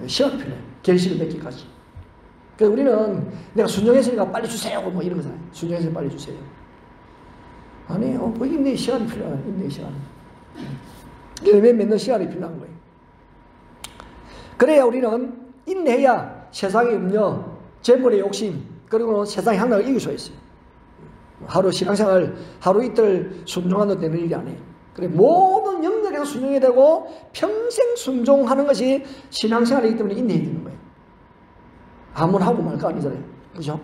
시간이 필요해요. 결실을 맺기까지. 그래서 우리는 내가 순종했으니까 빨리 주세요. 뭐 이런 거잖아요. 순종해서 빨리 주세요. 아니에요. 뭐 인내의 시간이 필요해요. 인내의 시간. 열매 맺는 시간이 필요한 거예요. 그래야 우리는 인내해야 세상의 음료, 재물의 욕심, 그리고 세상의 향락을 이길 수 있어요. 하루 신앙생활, 하루 이틀 순종하는 되는 일이 아니에요. 그래 모든 영역에서 순종해야 되고 평생 순종하는 것이 신앙생활이기 때문에 인내해야 되는 거예요. 아무나 하고 말 거 아니잖아요. 그죠?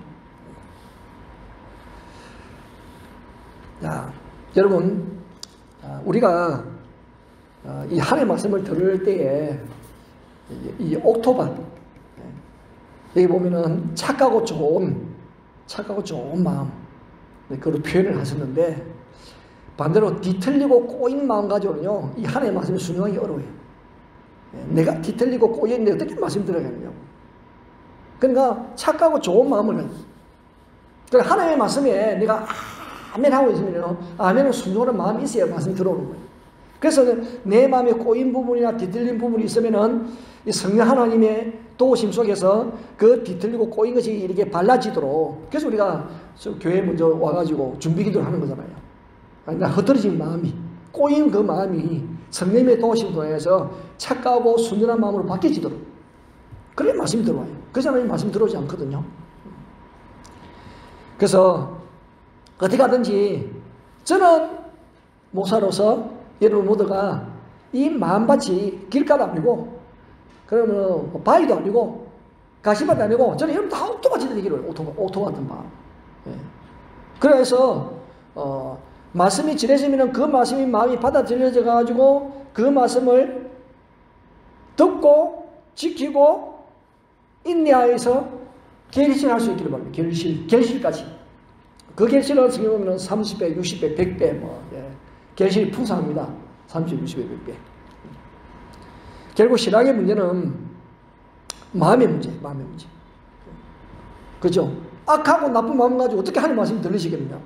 자, 여러분, 우리가 이 하나님의 말씀을 들을 때에 이 옥토밭, 여기 보면은 착하고 좋은 마음, 그걸 표현을 하셨는데 반대로 뒤틀리고 꼬인 마음 가지고는요, 이 하나님의 말씀을 순종하기 어려워요. 내가 뒤틀리고 꼬여있는데 어떻게 말씀 들어가느냐고. 그러니까 착하고 좋은 마음을 가지고. 그러니까 하나님의 말씀에 내가 아멘 하고 있으면 아멘을 순종하는 마음이 있어야 말씀이 들어오는 거예요. 그래서 내 마음에 꼬인 부분이나 뒤틀린 부분이 있으면은 이 성령 하나님의 도우심 속에서 그 뒤틀리고 꼬인 것이 이렇게 발라지도록, 그래서 우리가 교회에 먼저 와가지고 준비기도를 하는 거잖아요. 그러니까 흐트러진 마음이, 꼬인 그 마음이 성령의 도우심 통해서 착하고 순전한 마음으로 바뀌어지도록, 그래야 말씀이 들어와요. 그 사람이 말씀 들어오지 않거든요. 그래서 어떻게 하든지 저는 목사로서 여러분 모두가 이 마음밭이 길가도 아니고 그러면 바위도 아니고 가시밭도 아니고 저는 여러분 다 옥토밭이 되기로 해요. 옥토 같은 마음. 그래서 말씀이 지내시면 그 말씀이 마음이 받아들여져 가지고 그 말씀을 듣고 지키고 인내하여서 결실할 수 있기를 바랍니다. 결실까지. 그 결실은 어떻게 보면 30배, 60배, 100배 결실이 풍성합니다. 30, 60배, 100배. 결국 신앙의 문제는 마음의 문제. 그죠? 악하고 나쁜 마음 가지고 어떻게 하나님 말씀이 들리시겠느냐?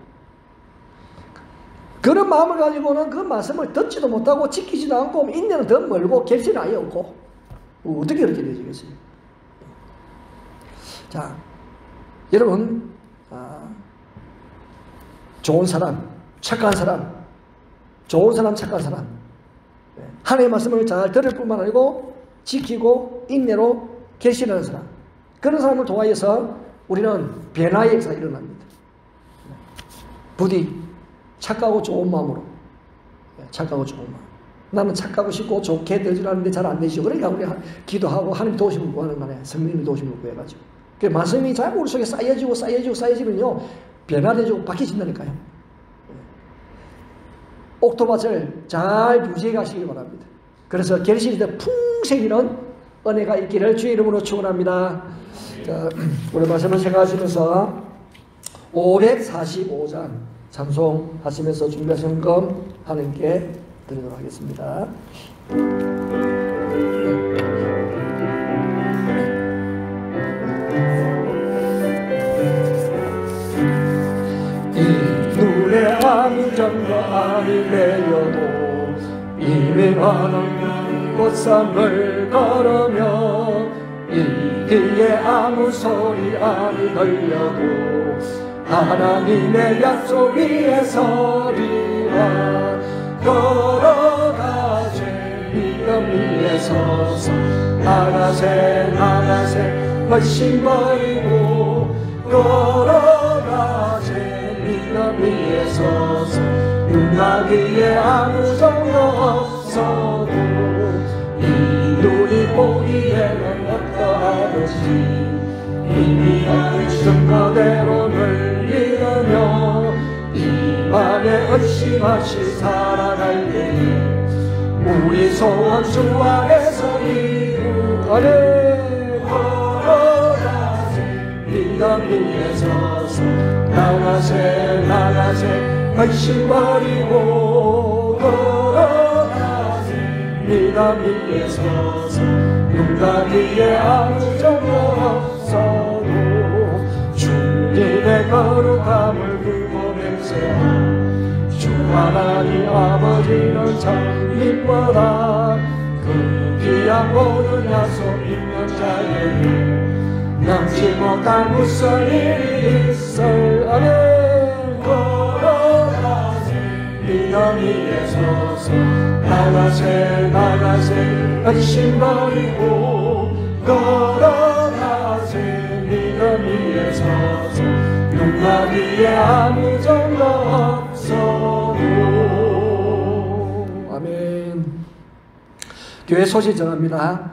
그런 마음을 가지고는 그 말씀을 듣지도 못하고 지키지도 않고 인내는 더 멀고 결실은 아예 없고 어떻게 그렇게 되시겠어요? 자, 여러분 좋은 사람, 착한 사람, 착한 사람, 하나님의 말씀을 잘 들을 뿐만 아니고 지키고 인내로 결실하는 사람, 그런 사람을 통하여서 우리는 변화의 역사가 일어납니다. 부디 착하고 좋은 마음으로, 나는 착하고 싶고 좋게 되지라는데 잘 안 되시고, 그러니까 우리 기도하고 하나님 도우심을 구하는 거네. 성령님 도우심을 구해가지고. 그 말씀이 자꾸 우리 속에 쌓여지면요, 변화되고 바뀌어진다니까요. 옥토밭을 잘 유지해 가시길 바랍니다. 그래서 결실이 더 풍성이는 은혜가 있기를 주의 이름으로 축원합니다. 자, 우리 말씀을 생각하시면서 545장 찬송하시면서 준비하신 금 하나님께 드리도록 하겠습니다. 눈에 아무 점도 아니 내려도 이민하는 꽃산을 걸으며 이 길에 아무 소리 아니 들려도 하나님의 약속 위에 서리라. 걸어가세 믿음 위에 서서 나가세 훨씬 버리고 걸어가세 믿음 위에 서서 눈가 위에 아무 정도 없어도 이 눈이 보기에는 어떠하든지 이미 하신 그대로 늘 믿으며 이 밤에 의심없이 살아갈 때에 우리 소원 주 안에서 이루어내 걸어가세 믿음 위에 서서 나가세 나가세 의심 버리고 걸어가세 믿음 위에 서서 누가 뒤에 아무 정도 없어도 주님의 거룩함을 두고 맹세하 주 하나님 아버지는 참 이뻐라 그 귀한 모든 약속 있는 자에게 남지 못한 무슨 일이 있을 아멘 걸어가세 믿음 위에 서서 나가세 나가세 의심 버리고 걸어가세 믿음 위에 서서 누가 뒤에 아무 정도 없어도 아멘. 교회 소식 전합니다.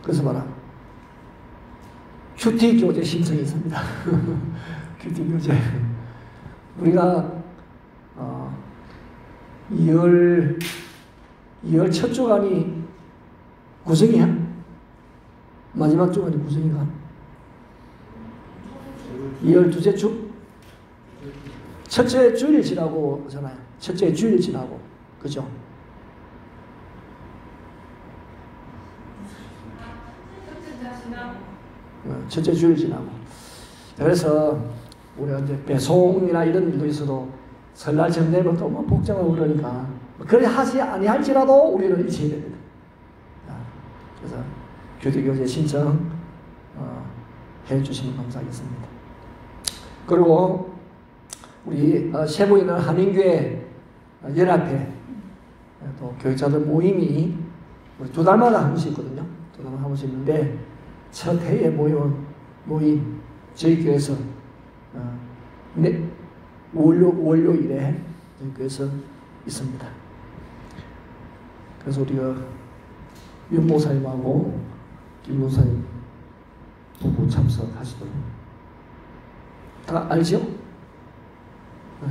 그래서 봐라 큐티 교재 신청이 있습니다. 큐티 교재 우리가 2월 첫 주간이 구성이야? 마지막 주간이 구성이가? 2월 둘째 주? 첫째 주일 지나고 하잖아요. 첫째 주일 지나고 그죠? 첫째 주일 지나고 그래서 우리가 이제 배송이나 이런 일도 있어도 설날 전되면 또 뭐 복잡하고 그러니까 그래 하지 아니할지라도 우리는 일치해야 됩니다. 그래서 교대교재 신청 해주시면 감사하겠습니다. 그리고 우리 세부에 있는 한인교회 연합회 또 교육자들 모임이 우리 2달마다 한 번씩 있거든요. 2달마다 한 번씩 있는데 첫 해에 모임 저희 교회에서 월요일에 저희 교회에서 있습니다. 그래서 우리가 윤 목사님하고 김 목사님 부부 참석하시도록 다 알죠? 네.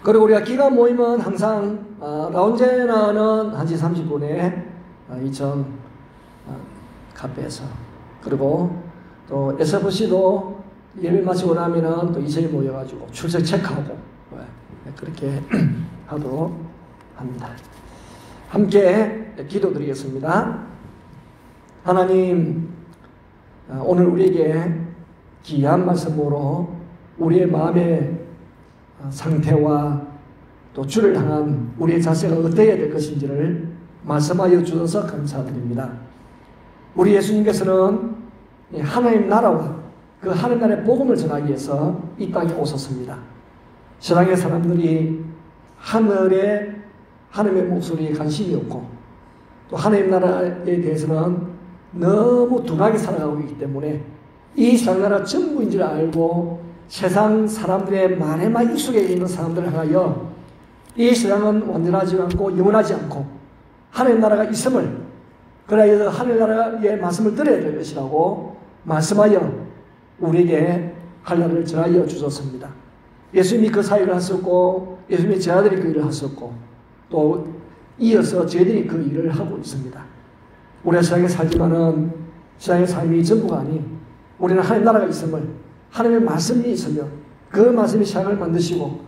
그리고 우리가 기간 모임은 항상 라운제나는 1시 30분에 2층 카페에서 그리고 또 SFC도 예배 마치고 나면은 또 2층에 모여가지고 출석 체크하고 그렇게 하도록 합니다. 함께 기도드리겠습니다. 하나님, 오늘 우리에게 귀한 말씀으로 우리의 마음의 상태와 또 주를 향한 우리의 자세가 어떠해야 될 것인지를 말씀하여 주셔서 감사드립니다. 우리 예수님께서는 하나님 나라와 그 하나님 나라의 복음을 전하기 위해서 이 땅에 오셨습니다. 세상의 사람들이 하나님의 목소리에 관심이 없고 또 하나님 나라에 대해서는 너무 둔하게 살아가고 있기 때문에 이 세상 나라 전부인 줄 알고 세상 사람들의 말에만 익숙해 있는 사람들을 향하여 이 세상은 완전하지 않고 영원하지 않고 하나님 나라가 있음을 그래야 하나님 나라의 말씀을 들어야 될 것이라고 말씀하여 우리에게 한날을 전하여 주셨습니다. 예수님이 그 사역을 하셨고 예수님의 제자들이 그 일을 하셨고 또 이어서 저희들이 그 일을 하고 있습니다. 우리가 세상에 살지만은 세상의 삶이 전부가 아닌 우리는 하나님 나라가 있음을 하나님의 말씀이 있으며 그 말씀이 세상을 만드시고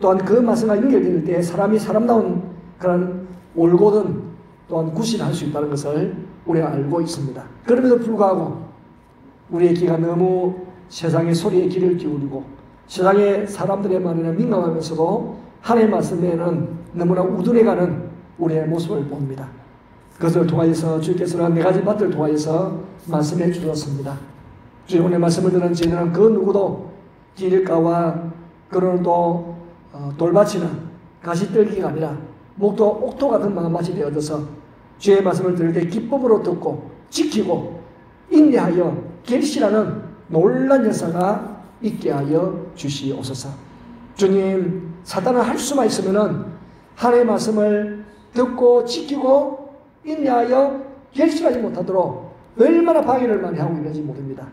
또한 그 말씀과 연결될 때 사람이 사람다운 그런 올곧은 또한 구실할 수 있다는 것을 우리가 알고 있습니다. 그럼에도 불구하고 우리의 귀가 너무 세상의 소리에 귀를 기울이고 세상의 사람들의 말에는 민감하면서도 하나님의 말씀에는 너무나 우둔해가는 우리의 모습을 봅니다. 그것을 통하여서 주께서는 4가지 밭을 통하여서 말씀해 주셨습니다. 주의 오늘 말씀을 듣는 저희들은 그 누구도 길가와 그런 또 돌밭이나 가시떨기가 아니라 목도 옥토 같은 마음밭이 되어져서 주의 말씀을 들을 때 기쁨으로 듣고 지키고 인내하여 결실하는 놀란 역사가 있게 하여 주시옵소서. 주님, 사단은 할 수만 있으면은 하나님의 말씀을 듣고 지키고 인내하여 결실하지 못하도록 얼마나 방해를 많이 하고 있는지 모릅니다.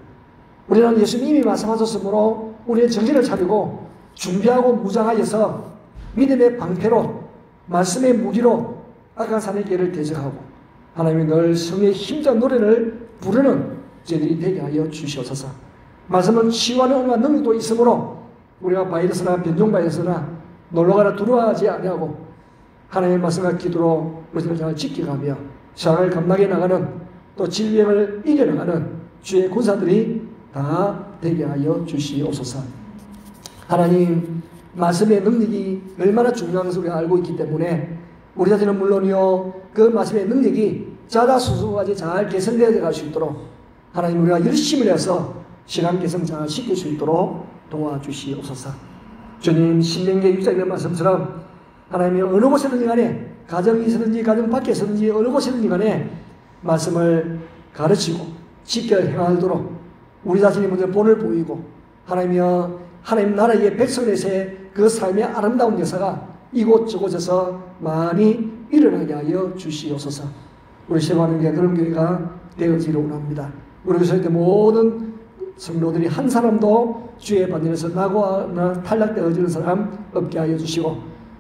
우리는 예수님이 말씀하셨으므로 우리의 정신을 차리고 준비하고 무장하여서 믿음의 방패로 말씀의 무기로 악한 산의 길을 대적하고 하나님이 늘 성의 힘찬 노래를 부르는 저희들이 되게 하여 주시옵소서. 말씀은 치유하는 은혜와 능력도 있으므로 우리가 바이러스나 변종 바이러스나 놀러가라 두려워하지 아니하고 하나님의 말씀과 기도로 우리를 잘 지켜가며 세상을 감당해 나가는 또 질병을 이겨나가는 주의 군사들이 다 되게 하여 주시옵소서. 하나님, 말씀의 능력이 얼마나 중요한 것을 우리가 알고 있기 때문에 우리 자신은 물론이요, 그 말씀의 능력이 자다수수까지 잘 개선되어 갈 수 있도록 하나님, 우리가 열심을 해서 신앙 개선 잘 시킬 수 있도록 도와주시옵소서. 주님, 신명기 6장에 있는 말씀처럼 하나님이 어느 곳에든지 간에 가정이 있든지 가정 밖에 있든지 어느 곳에든지 간에 말씀을 가르치고 지켜 행하도록 우리 자신이 먼저 본을 보이고 하나님이여 하나님 나라의 백성에서의 그 삶의 아름다운 역사가 이곳저곳에서 많이 일어나게 하여 주시옵소서. 우리 세워하는 게 그런 교회가 되어지기를 원합니다. 우리 교회 때 모든 성도들이 한 사람도 주의 반열에서 나고나 탈락되어지는 사람 없게 하여 주시고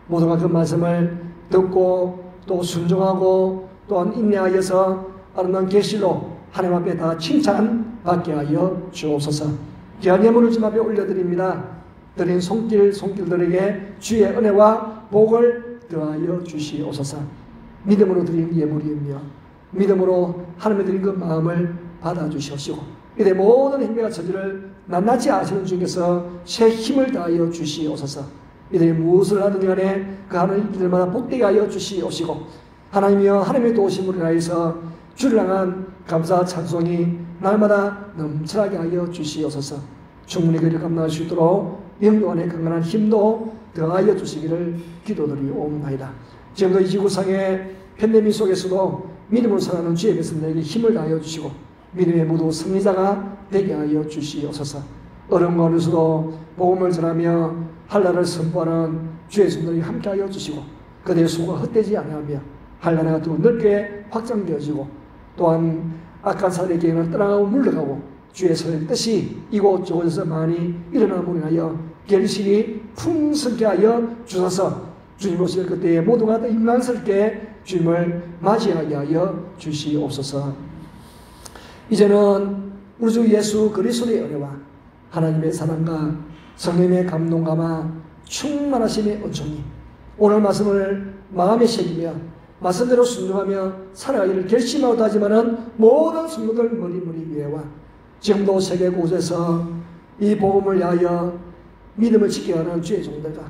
모두가 그 말씀을 듣고 또 순종하고 또한 인내하여서 아름다운 계시로 하나님 앞에 다 칭찬받게 하여 주옵소서. 귀한 예물을 주님 앞에 올려드립니다. 드린 손길들에게 주의 은혜와 복을 더하여 주시옵소서. 믿음으로 드린 예물이며 믿음으로 하나님의 드린 그 마음을 받아주시옵시고 이제 모든 힘과 처지를 낱낱이 아시는 중에서 새 힘을 다하여 주시옵소서. 이들이 무엇을 하든지 간에 그 하는 이들마다 복되게 하여 주시옵시고 하나님이여 하나님의 도우심으로 인하여서 주를 향한 감사 찬송이 날마다 넘쳐나게 하여 주시옵소서. 충분히 그를 감당할 수 있도록 영도 안에 강건한 힘도 더하여 주시기를 기도드리옵나이다. 지금도 이 지구상의 팬데믹 속에서도 믿음으로 살아가는 주의 백성들에게 힘을 다하여 주시고 믿음의 모두 승리자가 되게 하여 주시옵소서. 어려운 가운데서도 복음을 전하며 한나라를 선포하는 주의 성도들이 함께하여 주시고 그들의 수고가 헛되지 아니하며 한나라가 더 넓게 확장되어지고 또한 악한 사람의 계획을 떠나가고 물러가고 주의 선의 뜻이 이곳저곳에서 많이 일어남으로 인하여 결실이 풍성케 하여 주셔서 주님 오실 그때에 모두가 다 임란스럽게 주님을 맞이하게 하여 주시옵소서. 이제는 우리 주 예수 그리스도의 은혜와 하나님의 사랑과 성령의 감동감화 충만하심의 은총이 오늘 말씀을 마음에 새기며 말씀대로 순종하며 살아가기를 결심하고도 하지만은 모든 성도들 머리머리 위에와 지금도 세계 곳에서 이 복음을 위하여 믿음을 지켜가는 주의 종들과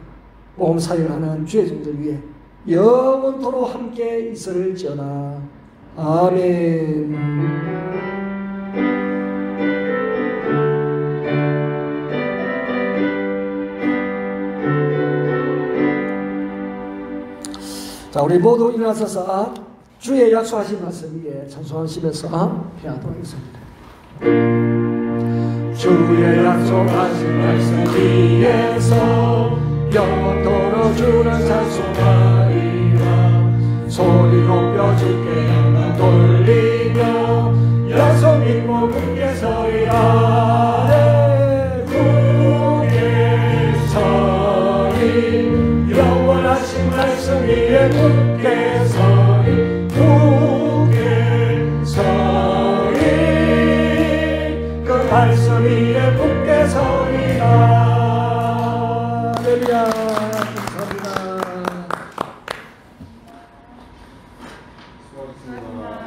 복음 사역하는 주의 종들 위에 영원토록 함께 있을지어다. 아멘. 자, 우리 모두 일어나서서 주의 약속하신 말씀 위에 찬송하시면서 피하도록 하겠습니다. 주의 약속하신 말씀 위에서 영원토록 주를 찬송하리라. 소리 높여 주께 영광 돌리며 약속 믿고 굳게 서리라. 굳게 서리 영원하신 말씀 위에 굳게 서리 굳게 서리 그 말씀 위에 굳게 서리라. 할렐루야. 감사합니다.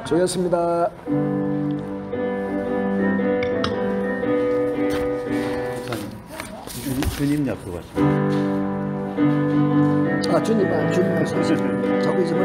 수고하셨습니다. 주님 약속하십니다. 아, 주님 말씀. 자꾸 잊으면